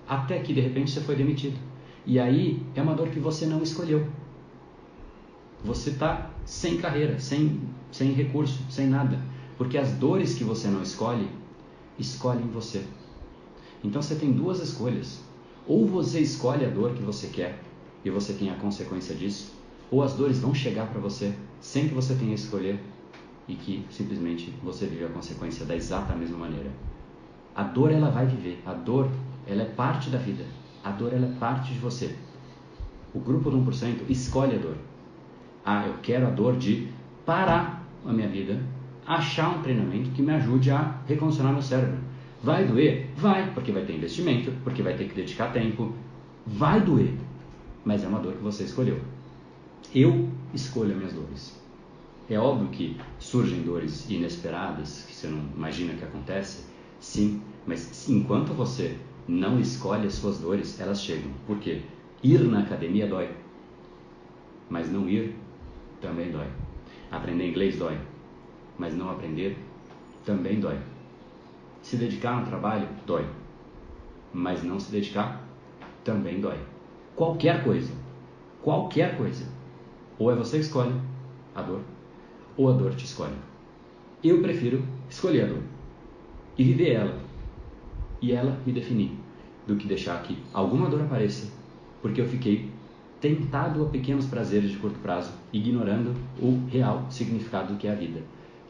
Até que de repente você foi demitido. E aí é uma dor que você não escolheu. Você está sem carreira, sem recurso, sem nada. Porque as dores que você não escolhe, escolhem você. Então você tem duas escolhas. Ou você escolhe a dor que você quer e você tem a consequência disso, ou as dores vão chegar para você sem que você tenha que escolher e que simplesmente você vive a consequência da exata mesma maneira. A dor ela vai viver, a dor ela é parte da vida, a dor ela é parte de você. O grupo do 1% escolhe a dor. Eu quero a dor de parar a minha vida, achar um treinamento que me ajude a recondicionar meu cérebro. Vai doer? Vai, porque vai ter investimento, porque vai ter que dedicar tempo. Vai doer, mas é uma dor que você escolheu. Eu escolho as minhas dores. É óbvio que surgem dores inesperadas, que você não imagina que acontece, sim, mas enquanto você não escolhe as suas dores, elas chegam. Por quê? Ir na academia dói, mas não ir também dói. Aprender inglês dói, mas não aprender também dói. Se dedicar no trabalho dói, mas não se dedicar também dói. Qualquer coisa, ou é você que escolhe a dor, ou a dor te escolhe. Eu prefiro escolher a dor e viver ela, e ela me definir, do que deixar que alguma dor apareça, porque eu fiquei tentado a pequenos prazeres de curto prazo, ignorando o real significado do que é a vida,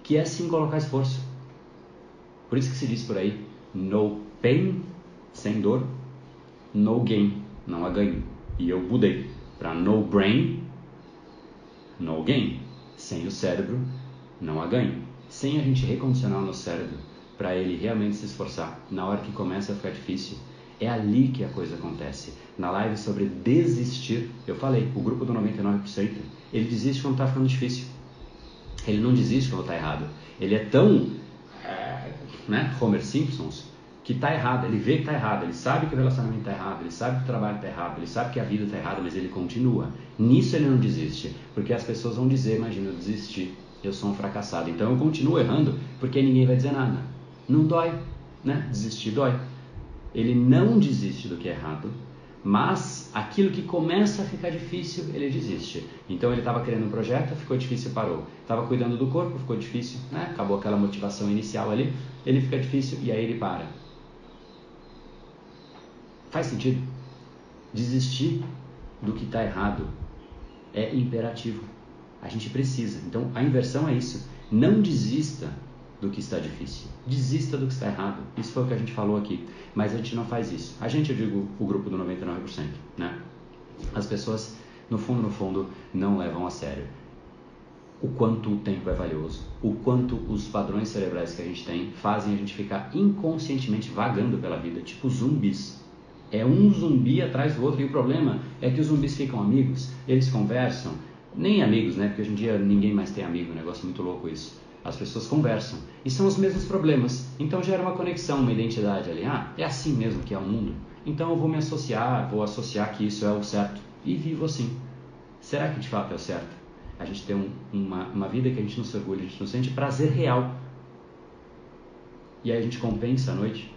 que é sim colocar esforço. Por isso que se diz por aí, no pain, sem dor, no gain, não há ganho. E eu mudei para no brain, no gain. Sem o cérebro, não há ganho. Sem a gente recondicionar o nosso cérebro para ele realmente se esforçar, na hora que começa a ficar difícil, é ali que a coisa acontece. Na live sobre desistir, eu falei, o grupo do 99%, ele desiste quando está ficando difícil. Ele não desiste quando está errado. Ele é tão... Homer Simpsons, que está errado, ele vê que está errado, ele sabe que o relacionamento está errado, ele sabe que o trabalho está errado, ele sabe que a vida está errada, mas ele continua. Nisso ele não desiste, porque as pessoas vão dizer, imagina, eu desisti, eu sou um fracassado, então eu continuo errando, porque ninguém vai dizer nada. Não dói, né? Desistir dói. Ele não desiste do que é errado, mas aquilo que começa a ficar difícil, ele desiste. Então ele estava querendo um projeto, ficou difícil, parou. Estava cuidando do corpo, ficou difícil, né? Acabou aquela motivação inicial ali, ele fica difícil e aí ele para. Faz sentido? Desistir do que está errado é imperativo. A gente precisa. Então a inversão é isso. Não desista do que está difícil. Desista do que está errado. Isso foi o que a gente falou aqui. Mas a gente não faz isso. A gente, eu digo, o grupo do 99%, né? As pessoas, no fundo, não levam a sério o quanto o tempo é valioso, o quanto os padrões cerebrais que a gente tem fazem a gente ficar inconscientemente vagando pela vida, tipo zumbis. É um zumbi atrás do outro, e o problema é que os zumbis ficam amigos, eles conversam, nem amigos, né? Porque hoje em dia ninguém mais tem amigo, um negócio muito louco isso. As pessoas conversam, e são os mesmos problemas, então gera uma conexão, uma identidade ali. Ah, é assim mesmo que é o mundo, então eu vou me associar, vou associar que isso é o certo, e vivo assim. Será que de fato é o certo? A gente tem uma vida que a gente não se orgulha, a gente não sente prazer real, e aí a gente compensa à noite.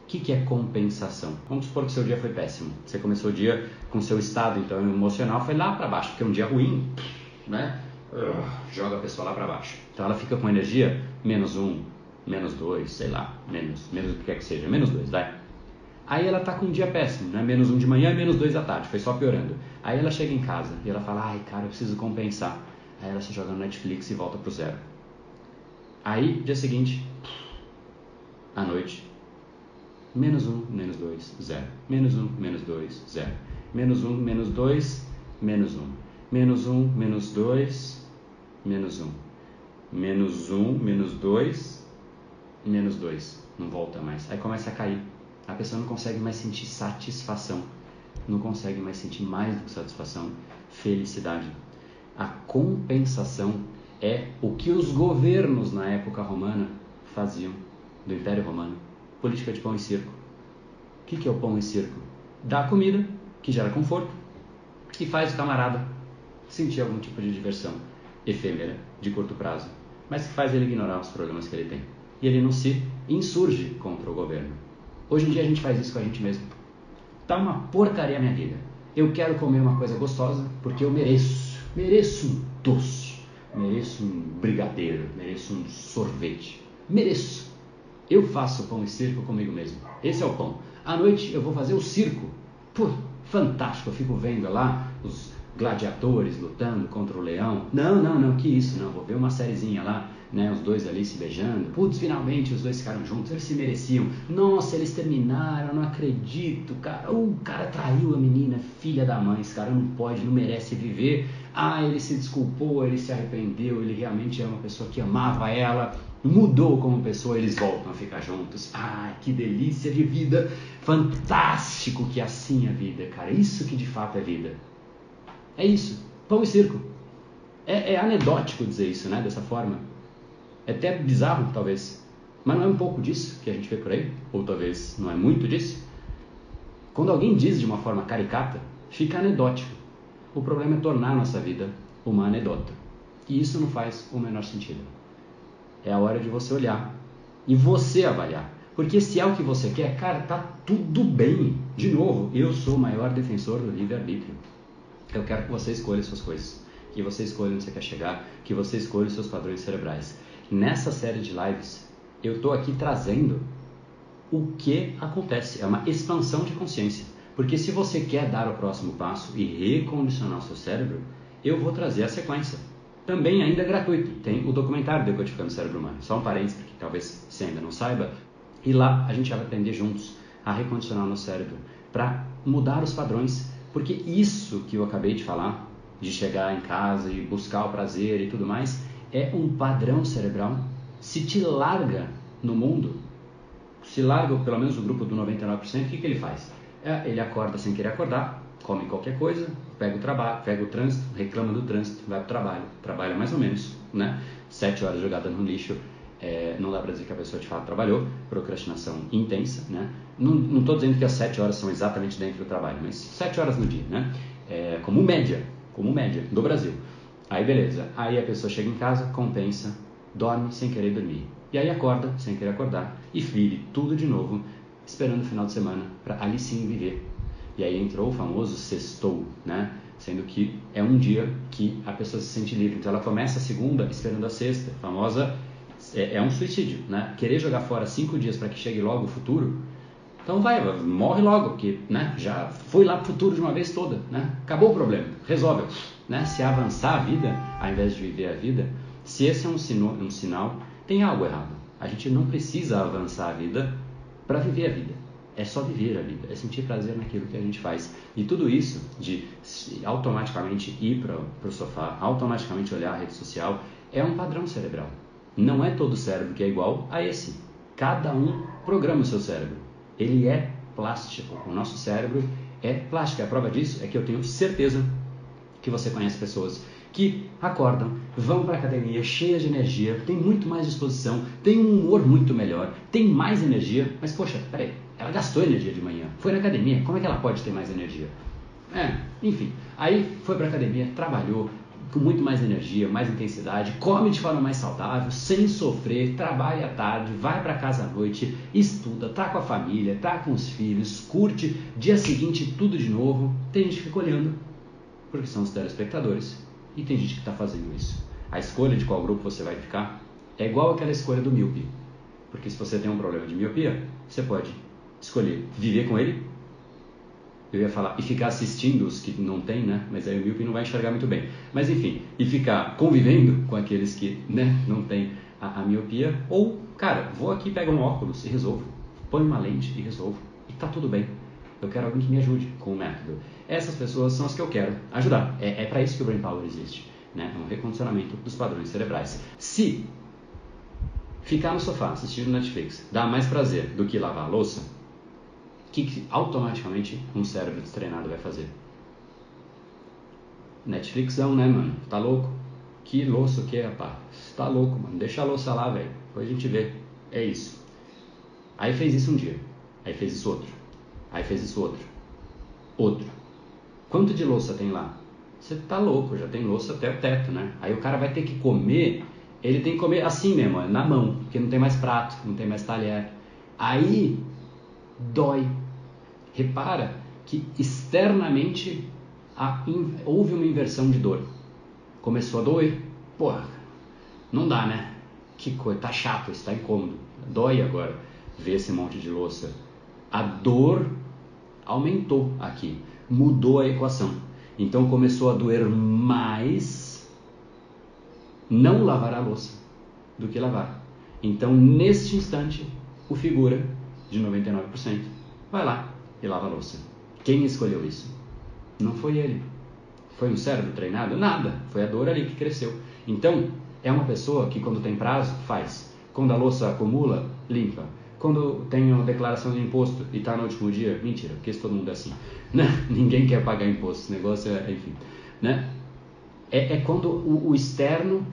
O que é compensação? Vamos supor que seu dia foi péssimo. Você começou o dia com seu estado então emocional foi lá para baixo, porque é um dia ruim, né? Joga a pessoa lá para baixo. Então ela fica com energia -1, -2, sei lá, menos o que quer que seja, -2, vai. Aí ela tá com um dia péssimo, né? -1 de manhã e -2 à tarde, foi só piorando. Aí ela chega em casa e ela fala, ai cara, eu preciso compensar. Aí ela se joga no Netflix e volta pro zero. Aí, dia seguinte, à noite, -1, -2, 0. -1, -2, 0. -1, -2, -1. -1, -2, -1. -1, -2, -2. Não volta mais. Aí começa a cair. A pessoa não consegue mais sentir satisfação. Não consegue mais sentir mais do que satisfação. Felicidade. A compensação é o que os governos na época romana faziam, do Império Romano. Política de pão e circo. O que é o pão e circo? Dá comida, que gera conforto, e faz o camarada sentir algum tipo de diversão efêmera, de curto prazo, mas que faz ele ignorar os problemas que ele tem. E ele não se insurge contra o governo. Hoje em dia a gente faz isso com a gente mesmo. Tá uma porcaria a minha vida. Eu quero comer uma coisa gostosa porque eu mereço. Mereço um doce, mereço um brigadeiro, mereço um sorvete. Mereço. Eu faço pão e circo comigo mesmo. Esse é o pão. À noite eu vou fazer o circo. Pô, fantástico. Eu fico vendo lá os gladiadores lutando contra o leão. Não, que isso, não. Vou ver uma sériezinha lá, né? Os dois ali se beijando. Putz, finalmente os dois ficaram juntos. Eles se mereciam. Nossa, eles terminaram, eu não acredito, cara. O cara traiu a menina, filha da mãe. Esse cara não pode, não merece viver. Ah, ele se desculpou, ele se arrependeu. Ele realmente é uma pessoa que amava ela. Mudou como pessoa, eles voltam a ficar juntos. Ah, que delícia de vida. Fantástico que assim é a vida, cara. Isso que de fato é vida. É isso, pão e circo. É anedótico dizer isso, né? Dessa forma. É até bizarro, talvez. Mas não é um pouco disso que a gente vê por aí? Ou talvez não é muito disso? Quando alguém diz de uma forma caricata, fica anedótico. O problema é tornar a nossa vida uma anedota. E isso não faz o menor sentido. É a hora de você olhar e você avaliar. Porque se é o que você quer, cara, tá tudo bem. De novo, eu sou o maior defensor do livre-arbítrio. Eu quero que você escolha suas coisas. Que você escolha onde você quer chegar. Que você escolha os seus padrões cerebrais. Nessa série de lives, eu estou aqui trazendo o que acontece. É uma expansão de consciência. Porque se você quer dar o próximo passo e recondicionar o seu cérebro, eu vou trazer a sequência. Também ainda gratuito, tem o documentário Decodificando o Cérebro Humano. Só um parênteses, porque talvez você ainda não saiba. E lá a gente vai aprender juntos a recondicionar o nosso cérebro para mudar os padrões. Porque isso que eu acabei de falar, de chegar em casa e buscar o prazer e tudo mais, é um padrão cerebral. Se te larga no mundo, se larga pelo menos o grupo do 99%, o que ele faz? Ele acorda sem querer acordar, come qualquer coisa, pega o trabalho, pega o trânsito, reclama do trânsito, vai para o trabalho, trabalha mais ou menos, né? 7 horas jogada no lixo, Não dá para dizer que a pessoa de fato trabalhou, procrastinação intensa, né? Não estou dizendo que as 7 horas são exatamente dentro do trabalho, mas 7 horas no dia, né? Como média do Brasil. Aí beleza, aí a pessoa chega em casa, compensa, dorme sem querer dormir. E aí acorda sem querer acordar e vive tudo de novo, esperando o final de semana para ali sim viver. E aí entrou o famoso sextou, né? Sendo que é um dia que a pessoa se sente livre. Então ela começa a segunda esperando a sexta, famosa, é um suicídio, né? Querer jogar fora 5 dias para que chegue logo o futuro, então morre logo, porque, né, já foi lá pro futuro de uma vez toda, né? Acabou o problema, resolve, né? Se avançar a vida, ao invés de viver a vida, se esse é um sinal, tem algo errado. A gente não precisa avançar a vida para viver a vida. É só viver a vida, é sentir prazer naquilo que a gente faz. E tudo isso de automaticamente ir para o sofá, automaticamente olhar a rede social, é um padrão cerebral. Não é todo cérebro que é igual a esse. Cada um programa o seu cérebro. Ele é plástico. O nosso cérebro é plástico. A prova disso é que eu tenho certeza que você conhece pessoas que acordam, vão para a academia cheias de energia, tem muito mais disposição, tem um humor muito melhor, tem mais energia, mas poxa, peraí, ela gastou energia de manhã, foi na academia, como é que ela pode ter mais energia? Enfim, aí foi para a academia, trabalhou com muito mais energia, mais intensidade, come de forma mais saudável, sem sofrer, trabalha à tarde, vai para casa à noite, estuda, tá com a família, tá com os filhos, curte, dia seguinte tudo de novo. Tem gente que fica olhando, porque são os telespectadores, e tem gente que está fazendo isso. A escolha de qual grupo você vai ficar é igual àquela escolha do míope, porque se você tem um problema de miopia, você pode escolher viver com ele, eu ia falar, e ficar assistindo os que não tem, né? Mas aí o míope não vai enxergar muito bem. Mas enfim, e ficar convivendo com aqueles que, né, não tem a miopia, ou, cara, vou aqui, pego um óculos e resolvo, põe uma lente e resolvo, e tá tudo bem. Eu quero alguém que me ajude com o método. Essas pessoas são as que eu quero ajudar. É para isso que o Brain Power existe, né? É um recondicionamento dos padrões cerebrais. Se ficar no sofá assistindo Netflix dá mais prazer do que lavar a louça, o que automaticamente um cérebro destreinado vai fazer? Netflixão, né, mano? Tá louco? Que louça o que, rapaz? Tá louco, mano. Deixa a louça lá, velho. Depois a gente vê. É isso. Aí fez isso um dia. Aí fez isso outro. Aí fez isso outro. Outro. Quanto de louça tem lá? Você tá louco, já tem louça até o teto, né? Aí o cara vai ter que comer, ele tem que comer assim mesmo, na mão, porque não tem mais prato, não tem mais talher. Aí dói. Repara que externamente houve uma inversão de dor. Começou a doer. Porra, não dá, né? Que coisa, tá chato, isso tá incômodo. Dói agora ver esse monte de louça. A dor aumentou aqui, mudou a equação. Então começou a doer mais não lavar a louça do que lavar. Então neste instante o figura de 99% vai lá e lava a louça. Quem escolheu isso? Não foi ele. Foi um cérebro treinado? Nada. Foi a dor ali que cresceu. Então é uma pessoa que quando tem prazo faz. Quando a louça acumula, limpa. Quando tem uma declaração de imposto e está no último dia, mentira, porque isso todo mundo é assim, né? Ninguém quer pagar imposto, esse negócio é, enfim, né? É quando o externo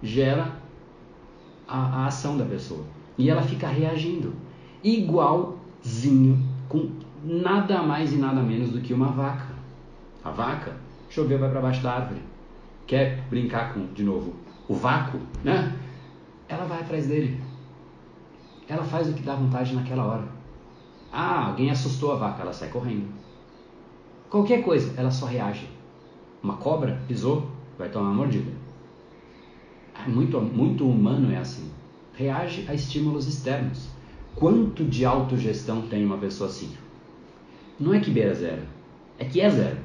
gera a ação da pessoa e ela fica reagindo igualzinho, com nada mais e nada menos do que uma vaca. A vaca, choveu, vai para baixo da árvore, quer brincar com, de novo, o vácuo, né? Ela vai atrás dele. Ela faz o que dá vontade naquela hora. Alguém assustou a vaca, ela sai correndo. Qualquer coisa, ela só reage. Uma cobra pisou, vai tomar uma mordida. Muito humano é assim. Reage a estímulos externos. Quanto de autogestão tem uma pessoa assim? Não é que beira zero, é que é zero.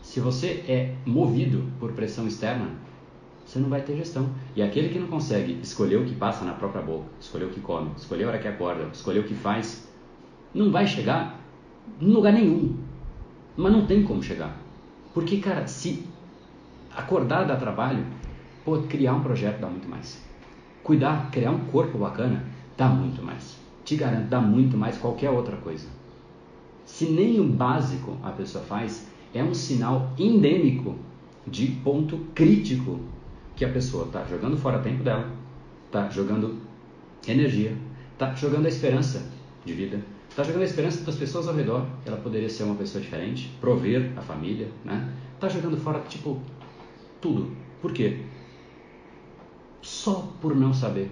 Se você é movido por pressão externa, você não vai ter gestão. E aquele que não consegue escolher o que passa na própria boca, escolher o que come, escolher a hora que acorda, escolher o que faz, não vai chegar em lugar nenhum. Mas não tem como chegar. Porque, cara, se acordar dá trabalho, criar um projeto dá muito mais. Criar um corpo bacana, dá muito mais. Te garanto, dá muito mais qualquer outra coisa. Se nem o básico a pessoa faz, é um sinal endêmico de ponto crítico que a pessoa está jogando fora o tempo dela, está jogando energia, está jogando a esperança de vida, está jogando a esperança das pessoas ao redor, que ela poderia ser uma pessoa diferente, prover a família, né? Está jogando fora, tipo, tudo. Por quê? Só por não saber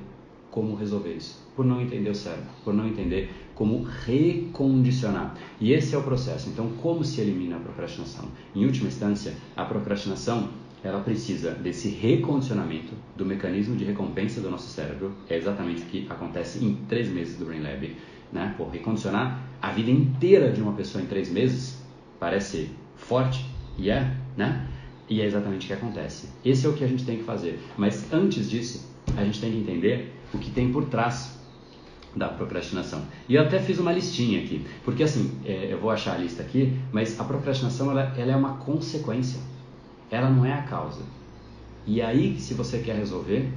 como resolver isso, por não entender o cérebro, por não entender como recondicionar. E esse é o processo. Então, como se elimina a procrastinação? Em última instância, a procrastinação, ela precisa desse recondicionamento do mecanismo de recompensa do nosso cérebro. É exatamente o que acontece em 3 meses do Brain Lab, né? Pô, recondicionar a vida inteira de uma pessoa em 3 meses parece forte, e é, né? E é exatamente o que acontece. Esse é o que a gente tem que fazer. Mas antes disso, a gente tem que entender o que tem por trás da procrastinação. E eu até fiz uma listinha aqui, porque assim, eu vou achar a lista aqui, mas a procrastinação ela é uma consequência, ela não é a causa. E aí, se você quer resolver,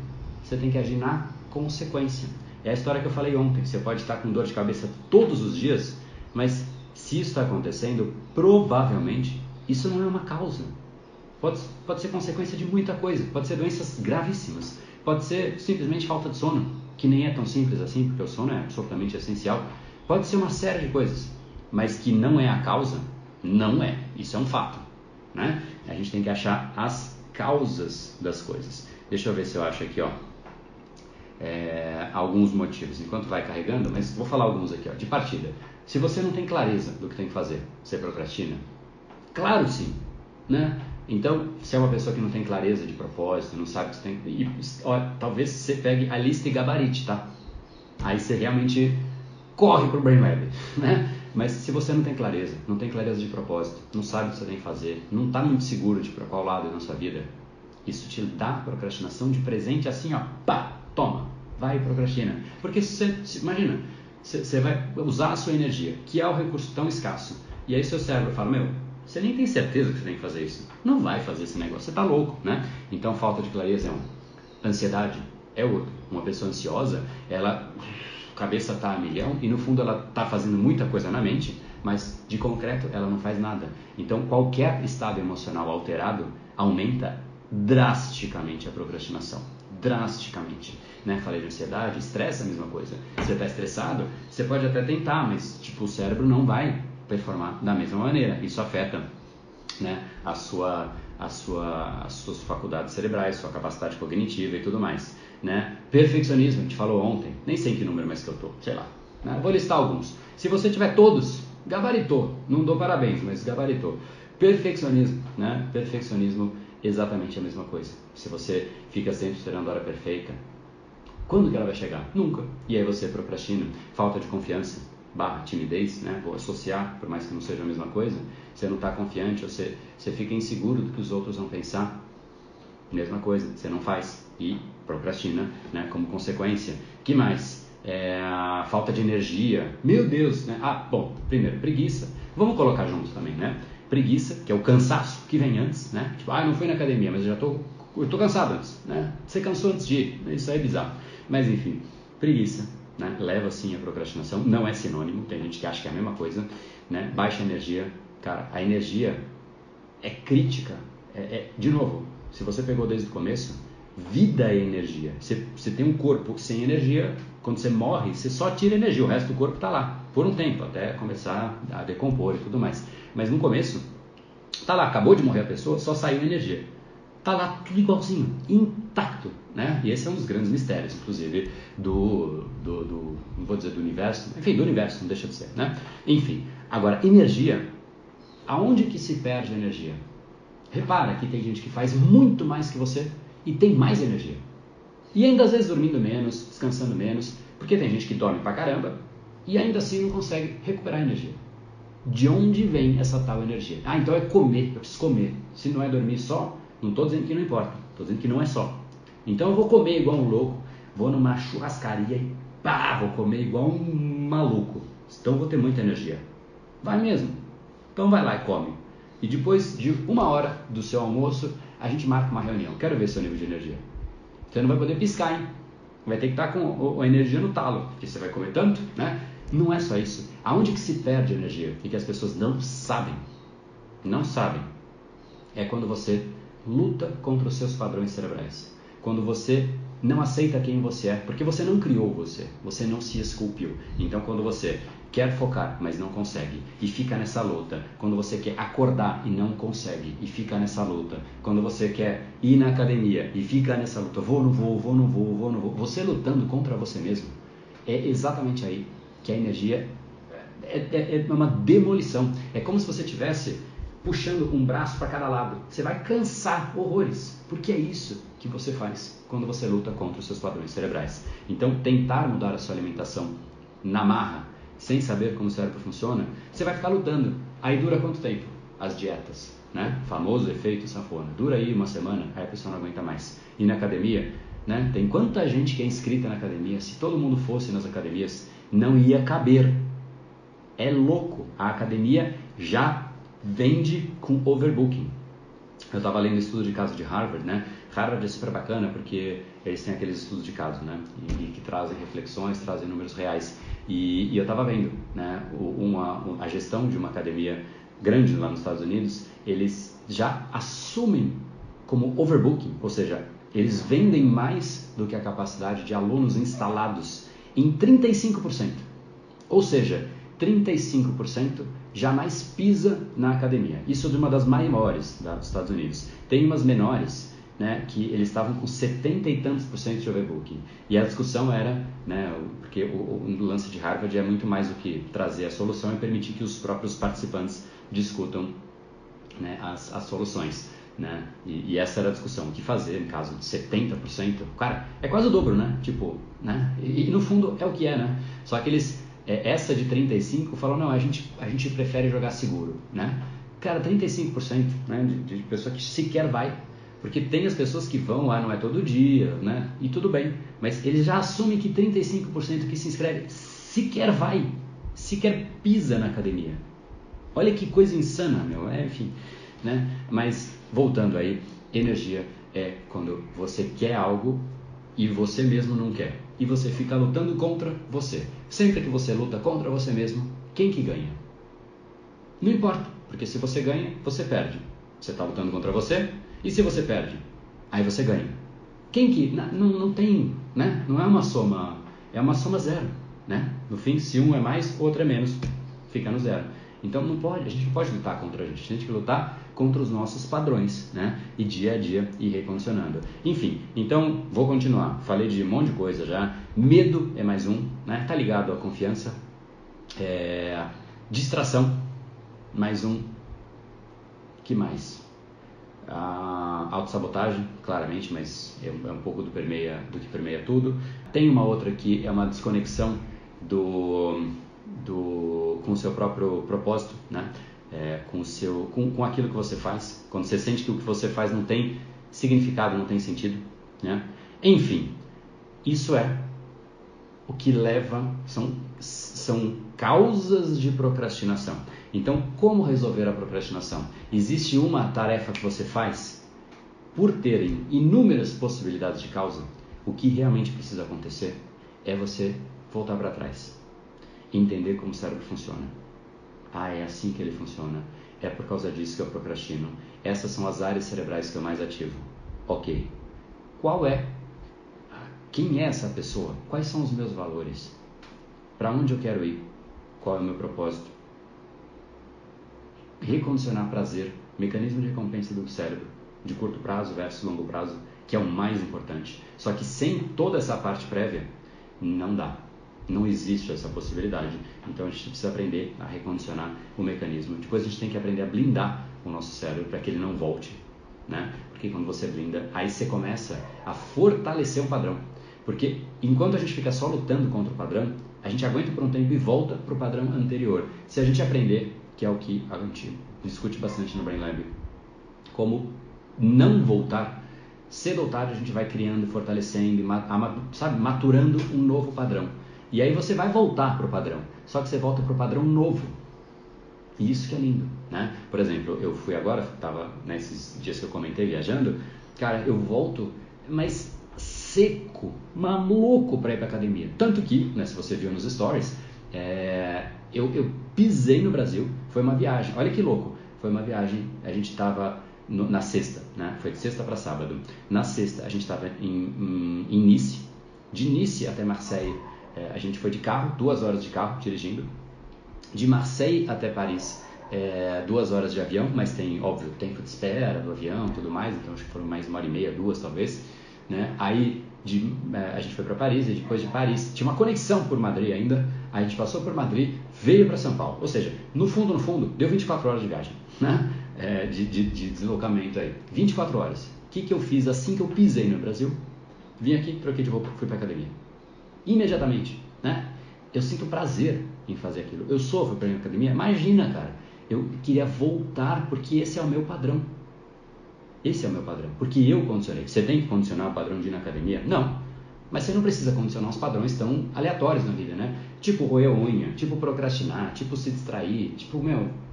você tem que agir na consequência. É a história que eu falei ontem, você pode estar com dor de cabeça todos os dias, mas se isso está acontecendo, provavelmente isso não é uma causa. Pode ser consequência de muita coisa, pode ser doenças gravíssimas, pode ser simplesmente falta de sono, que nem é tão simples assim, porque o sono é absolutamente essencial. Pode ser uma série de coisas, mas que não é a causa, não é. Isso é um fato, né? A gente tem que achar as causas das coisas. Deixa eu ver se eu acho aqui, ó, alguns motivos, enquanto vai carregando, mas vou falar alguns aqui, ó, de partida. Se você não tem clareza do que tem que fazer, você procrastina? Claro sim, né? Então, se é uma pessoa que não tem clareza de propósito, não sabe o que você tem... E, ó, talvez você pegue a lista e gabarite, tá? Aí você realmente corre pro Brain Lab, né? Mas se você não tem clareza de propósito, não sabe o que você tem que fazer, não está muito seguro de para qual lado é na sua vida, isso te dá procrastinação de presente assim, ó, pá, toma, vai e procrastina. Porque imagina, você vai usar a sua energia, que é o recurso tão escasso, e aí seu cérebro fala, meu, você nem tem certeza que você tem que fazer isso. Não vai fazer esse negócio, você tá louco, né? Então, falta de clareza é um. Ansiedade é outro. Uma pessoa ansiosa, ela, a cabeça tá a milhão e no fundo ela tá fazendo muita coisa na mente, mas de concreto ela não faz nada. Então, qualquer estado emocional alterado aumenta drasticamente a procrastinação. Drasticamente, né? Falei de ansiedade, estresse é a mesma coisa. Você tá estressado, você pode até tentar, mas tipo, o cérebro não vai performar da mesma maneira. Isso afeta, né, as suas faculdades cerebrais, sua capacidade cognitiva e tudo mais, né? Perfeccionismo, a gente falou ontem, nem sei em que número mais que eu tô, sei lá, né? Vou listar alguns. Se você tiver todos, gabaritou, não dou parabéns, mas gabaritou. Perfeccionismo, né? Perfeccionismo, exatamente a mesma coisa. Se você fica sempre esperando a hora perfeita, quando que ela vai chegar? Nunca. E aí você procrastina. Falta de confiança / timidez, né? Vou associar, por mais que não seja a mesma coisa. Você não está confiante, você fica inseguro do que os outros vão pensar. Mesma coisa, você não faz e procrastina, né? Como consequência. Que mais? A falta de energia. Meu Deus, né? Bom, primeiro, preguiça. Vamos colocar juntos também, né? Preguiça, que é o cansaço que vem antes, né? Tipo, não fui na academia, mas eu tô cansado antes, né? Você cansou antes de ir, isso aí é bizarro. Mas enfim, preguiça, né? Leva sim a procrastinação, não é sinônimo, tem gente que acha que é a mesma coisa, né? Baixa energia, cara, a energia é crítica, de novo, se você pegou desde o começo, vida é energia. Você tem um corpo sem energia, quando você morre, você só tira energia, o resto do corpo está lá, por um tempo, até começar a decompor e tudo mais. Mas no começo, tá lá, acabou de morrer a pessoa, só saiu energia. Tá lá tudo igualzinho, intacto, né? E esse é um dos grandes mistérios, inclusive, não vou dizer do universo, enfim, do universo, não deixa de ser, né? Enfim, agora, energia, aonde que se perde a energia? Repara que tem gente que faz muito mais que você e tem mais energia. E ainda às vezes dormindo menos, descansando menos, porque tem gente que dorme pra caramba e ainda assim não consegue recuperar energia. De onde vem essa tal energia? Então é comer, eu preciso comer. Se não é dormir só, não estou dizendo que não importa, estou dizendo que não é só. Então eu vou comer igual um louco, vou numa churrascaria e vou comer igual um maluco. Então eu vou ter muita energia. Vai mesmo. Então vai lá e come. E depois de 1 hora do seu almoço, a gente marca uma reunião. Quero ver seu nível de energia. Você não vai poder piscar, hein? Vai ter que estar com a energia no talo, porque você vai comer tanto, né? Não é só isso. Aonde que se perde energia e que as pessoas não sabem, é quando você luta contra os seus padrões cerebrais. Quando você não aceita quem você é, porque você não criou você não se esculpiu. Então quando você quer focar, mas não consegue, e fica nessa luta, quando você quer acordar e não consegue, e fica nessa luta, quando você quer ir na academia e fica nessa luta, vou, não vou, você lutando contra você mesmo, é exatamente aí que a energia é uma demolição. É como se você estivesse puxando um braço para cada lado. Você vai cansar horrores, porque é isso que você faz quando você luta contra os seus padrões cerebrais. Então, tentar mudar a sua alimentação na marra, sem saber como o cérebro funciona, você vai ficar lutando. Aí dura quanto tempo? As dietas, né? Famoso efeito sanfona. Dura aí uma semana, aí a pessoa não aguenta mais. E na academia, né? Tem quanta gente que é inscrita na academia, se todo mundo fosse nas academias, não ia caber. É louco. A academia já vende com overbooking. Eu estava lendo estudo de caso de Harvard, né? Harvard é super bacana porque eles têm aqueles estudos de caso, né? E que trazem reflexões, trazem números reais. E eu estava vendo, né? A gestão de uma academia grande lá nos Estados Unidos, eles já assumem como overbooking, ou seja, eles vendem mais do que a capacidade de alunos instalados em 35%. Ou seja, 35% jamais pisa na academia. Isso é de uma das maiores dos Estados Unidos. Tem umas menores, né, que eles estavam com 70 e tantos por cento de overbooking. E a discussão era, né, porque o lance de Harvard é muito mais do que trazer a solução e permitir que os próprios participantes discutam, né, as soluções. Né? E essa era a discussão, o que fazer em caso de 70%. Cara, é quase o dobro, né? Tipo, né? E no fundo é o que é, né? Só que eles... essa de 35% falou, não, a gente prefere jogar seguro, né? Cara, 35%, né, de pessoa que sequer vai, porque tem as pessoas que vão lá, não é todo dia, né? E tudo bem, mas eles já assumem que 35% que se inscreve sequer vai, sequer pisa na academia. Olha que coisa insana, meu, enfim, né? Mas voltando aí, energia é quando você quer algo e você mesmo não quer. E você fica lutando contra você. Sempre que você luta contra você mesmo, quem que ganha? Não importa, porque se você ganha, você perde. Você está lutando contra você, e se você perde? Aí você ganha. Quem que... Não tem, né? Não é uma soma, é uma soma zero, né? No fim, se um é mais, o outro é menos, fica no zero. Então a gente não pode lutar contra a gente tem que lutar contra os nossos padrões, né? E dia a dia ir recondicionando. Enfim, então vou continuar. Falei de um monte de coisa já. Medo é mais um, né? Tá ligado à confiança. Distração, mais um. Que mais? A autossabotagem, claramente, mas é um pouco do que permeia tudo. Tem uma outra que é uma desconexão com o seu próprio propósito, né? Com aquilo que você faz, quando você sente que o que você faz não tem significado, não tem sentido, né? Enfim, isso é o que leva, são causas de procrastinação. Então, como resolver a procrastinação? Existe uma tarefa que você faz por terem inúmeras possibilidades de causa. O que realmente precisa acontecer é você voltar para trás, entender como o cérebro funciona. É assim que ele funciona. É por causa disso que eu procrastino. Essas são as áreas cerebrais que eu mais ativo. Ok. Quem é essa pessoa? Quais são os meus valores? Para onde eu quero ir? Qual é o meu propósito? Recondicionar prazer, mecanismo de recompensa do cérebro, de curto prazo versus longo prazo, que é o mais importante. Só que sem toda essa parte prévia, não dá. Não existe essa possibilidade. Então a gente precisa aprender a recondicionar o mecanismo. Depois a gente tem que aprender a blindar o nosso cérebro para que ele não volte, né? Porque quando você blinda, aí você começa a fortalecer o padrão. Porque enquanto a gente fica só lutando contra o padrão, a gente aguenta por um tempo e volta para o padrão anterior. Se a gente aprender, que é o que a gente discute bastante no Brain Lab, como não voltar, cedo ou tarde a gente vai criando, fortalecendo, maturando um novo padrão. E aí você vai voltar para o padrão, só que você volta para o padrão novo. E isso que é lindo, né? Por exemplo, eu fui agora, estava nesses dias que eu comentei viajando, cara, eu volto, mas seco, maluco para ir para academia. Tanto que, né, se você viu nos stories, eu pisei no Brasil, foi uma viagem, olha que louco, foi uma viagem, a gente estava na sexta, né? Foi de sexta para sábado. Na sexta a gente estava em Nice. De Nice até Marseille a gente foi de carro, 2 horas de carro dirigindo. De Marseille até Paris 2 horas de avião, mas tem, óbvio, tempo de espera do avião e tudo mais, então acho que foram mais 1h30, 2 talvez, né? Aí a gente foi para Paris, e depois de Paris tinha uma conexão por Madrid ainda, aí a gente passou por Madrid, veio para São Paulo, ou seja, no fundo, deu 24 horas de viagem, né? De deslocamento aí, 24 horas. O que eu fiz assim que eu pisei no Brasil? Vim aqui, troquei de roupa, fui para academia. Imediatamente, né? Eu sinto prazer em fazer aquilo. Eu sofro para ir na academia? Imagina, cara. Eu queria voltar porque esse é o meu padrão. Esse é o meu padrão. Porque eu condicionei. Você tem que condicionar o padrão de ir na academia? Não. Mas você não precisa condicionar os padrões tão aleatórios na vida, né? Tipo roer unha, tipo procrastinar, tipo se distrair, tipo,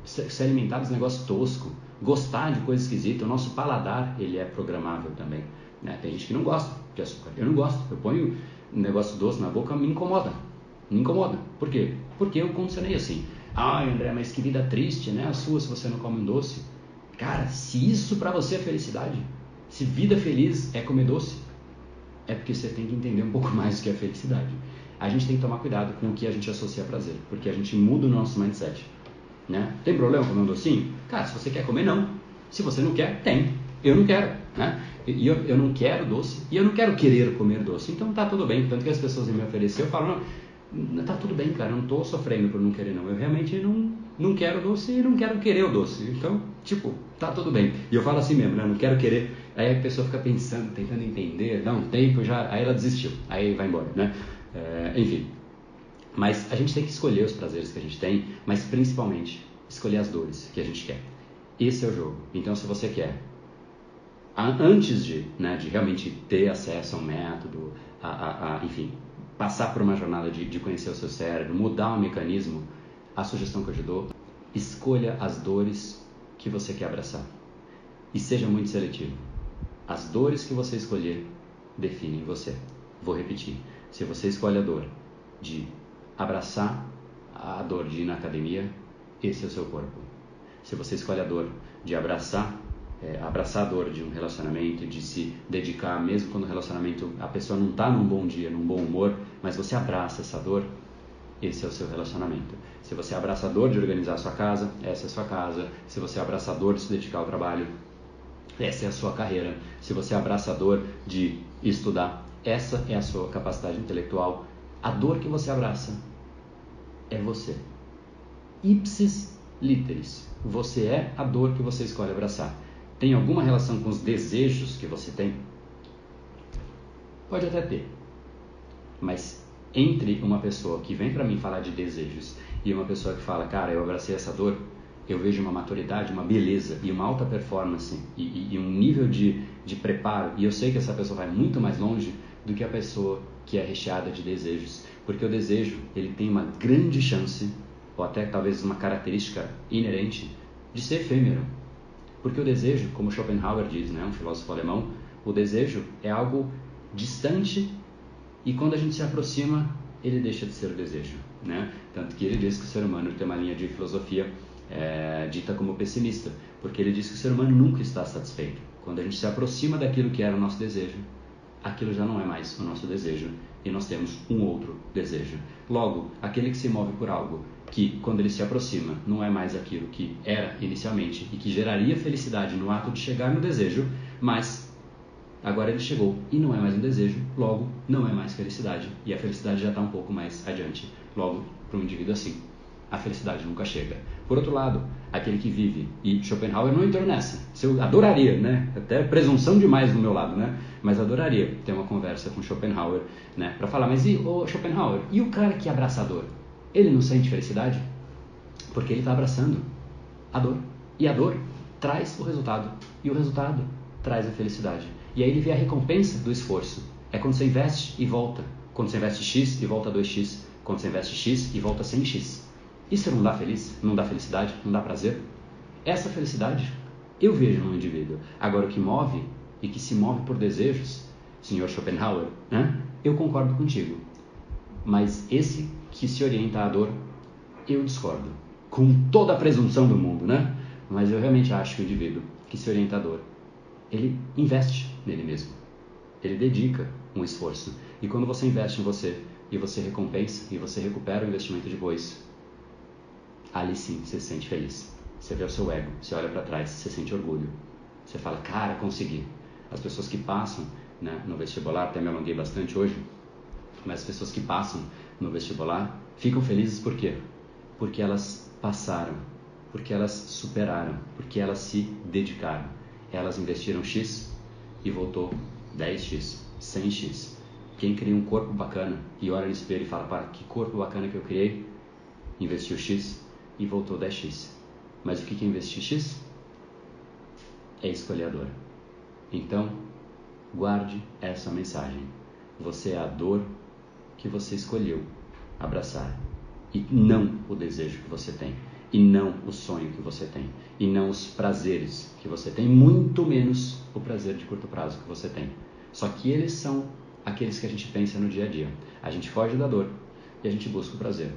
se alimentar dos negócios toscos, gostar de coisa esquisita. O nosso paladar, ele é programável também, né? Tem gente que não gosta de açúcar. Eu não gosto. Eu ponho um negócio doce na boca, me incomoda. Me incomoda. Por quê? Porque eu condicionei assim. Ai, André, mas que vida triste, né? A sua, se você não come um doce. Cara, se isso pra você é felicidade, se vida feliz é comer doce, é porque você tem que entender um pouco mais o que é felicidade. A gente tem que tomar cuidado com o que a gente associa a prazer, porque a gente muda o nosso mindset, né? Tem problema comer um docinho? Cara, se você quer comer, não. Se você não quer, tem. Eu não quero, né? E eu não quero doce, e eu não quero querer comer doce. Então tá tudo bem. Tanto que as pessoas me ofereceram, eu falo, não, tá tudo bem, cara, eu não tô sofrendo por não querer, não. Eu realmente não quero doce e não quero querer o doce. Então, tipo, tá tudo bem. E eu falo assim mesmo, né? Não quero querer. Aí a pessoa fica pensando, tentando entender, dá um tempo, aí ela desistiu. Aí vai embora, né? Enfim. Mas a gente tem que escolher os prazeres que a gente tem, mas principalmente escolher as dores que a gente quer. Esse é o jogo. Então, se você quer, antes de realmente ter acesso a um método, enfim, passar por uma jornada de conhecer o seu cérebro, mudar o mecanismo, a sugestão que eu te dou, escolha as dores que você quer abraçar. E seja muito seletivo. As dores que você escolher definem você. Vou repetir. Se você escolhe a dor de abraçar a dor de ir na academia, esse é o seu corpo. Se você escolhe a dor de abraçar a dor de um relacionamento, de se dedicar, mesmo quando o relacionamento, a pessoa não está num bom dia, num bom humor, mas você abraça essa dor, esse é o seu relacionamento. Se você abraça a dor de organizar a sua casa, essa é a sua casa. Se você abraça a dor de se dedicar ao trabalho, essa é a sua carreira. Se você abraça a dor de estudar, essa é a sua capacidade intelectual. A dor que você abraça é você. Ipsis literis. Você é a dor que você escolhe abraçar. Tem alguma relação com os desejos que você tem? Pode até ter. Mas entre uma pessoa que vem para mim falar de desejos e uma pessoa que fala, cara, eu abracei essa dor, eu vejo uma maturidade, uma beleza e uma alta performance e um nível de preparo. E eu sei que essa pessoa vai muito mais longe do que a pessoa que é recheada de desejos. Porque o desejo, ele tem uma grande chance, ou até talvez uma característica inerente, de ser efêmero. Porque o desejo, como Schopenhauer diz, né, um filósofo alemão, o desejo é algo distante e quando a gente se aproxima, ele deixa de ser o desejo, né? Tanto que ele diz que o ser humano tem uma linha de filosofia dita como pessimista, porque ele diz que o ser humano nunca está satisfeito. Quando a gente se aproxima daquilo que era o nosso desejo, aquilo já não é mais o nosso desejo e nós temos um outro desejo. Logo, aquele que se move por algo que, quando ele se aproxima, não é mais aquilo que era inicialmente e que geraria felicidade no ato de chegar no desejo, mas agora ele chegou e não é mais um desejo, logo não é mais felicidade e a felicidade já está um pouco mais adiante. Logo, para um indivíduo assim, a felicidade nunca chega. Por outro lado, aquele que vive, e Schopenhauer não entrou nessa, eu adoraria, né? Até presunção demais do meu lado, né? Mas adoraria ter uma conversa com Schopenhauer, né? Para falar, mas Schopenhauer, e o cara que é abraçador? Ele não sente felicidade? Porque ele está abraçando a dor. E a dor traz o resultado. E o resultado traz a felicidade. E aí ele vê a recompensa do esforço. É quando você investe e volta. Quando você investe X e volta 2X. Quando você investe X e volta 100X. Isso não dá feliz? Não dá felicidade? Não dá prazer? Essa felicidade eu vejo no indivíduo. Agora o que move e que se move por desejos, senhor Schopenhauer, né? Eu concordo contigo. Mas esse que se orienta à dor, eu discordo. Com toda a presunção do mundo, né? mas eu realmente acho que o indivíduo que se orienta à dor, ele investe nele mesmo. Ele dedica um esforço. E quando você investe em você, e você recompensa, e você recupera o investimento depois, ali sim você se sente feliz. Você vê o seu ego, você olha para trás, você sente orgulho. Você fala, cara, consegui. As pessoas que passam, né, no vestibular, até me alonguei bastante hoje, mas as pessoas que passam no vestibular ficam felizes por quê? Porque elas passaram, porque elas superaram, porque elas se dedicaram. Elas investiram X e voltou 10X, 100X. Quem cria um corpo bacana e olha no espelho e fala, para, que corpo bacana que eu criei, investiu X e voltou 10X. Mas o que é investir X? É escolher a dor. Então, guarde essa mensagem. Você é a dor que você escolheu abraçar. E não o desejo que você tem. E não o sonho que você tem. E não os prazeres que você tem. Muito menos o prazer de curto prazo que você tem. Só que eles são aqueles que a gente pensa no dia a dia. A gente foge da dor e a gente busca o prazer.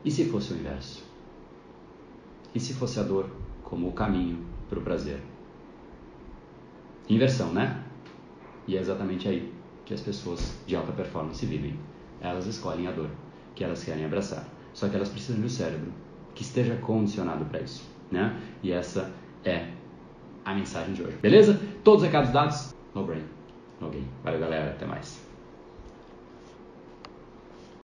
E se fosse o inverso? E se fosse a dor como o caminho para o prazer? Inversão, né? E é exatamente aí que as pessoas de alta performance vivem. Elas escolhem a dor que elas querem abraçar. Só que elas precisam de um cérebro que esteja condicionado para isso, né? E essa é a mensagem de hoje. Beleza? Todos os recados dados? No brain, no game. Valeu, galera. Até mais.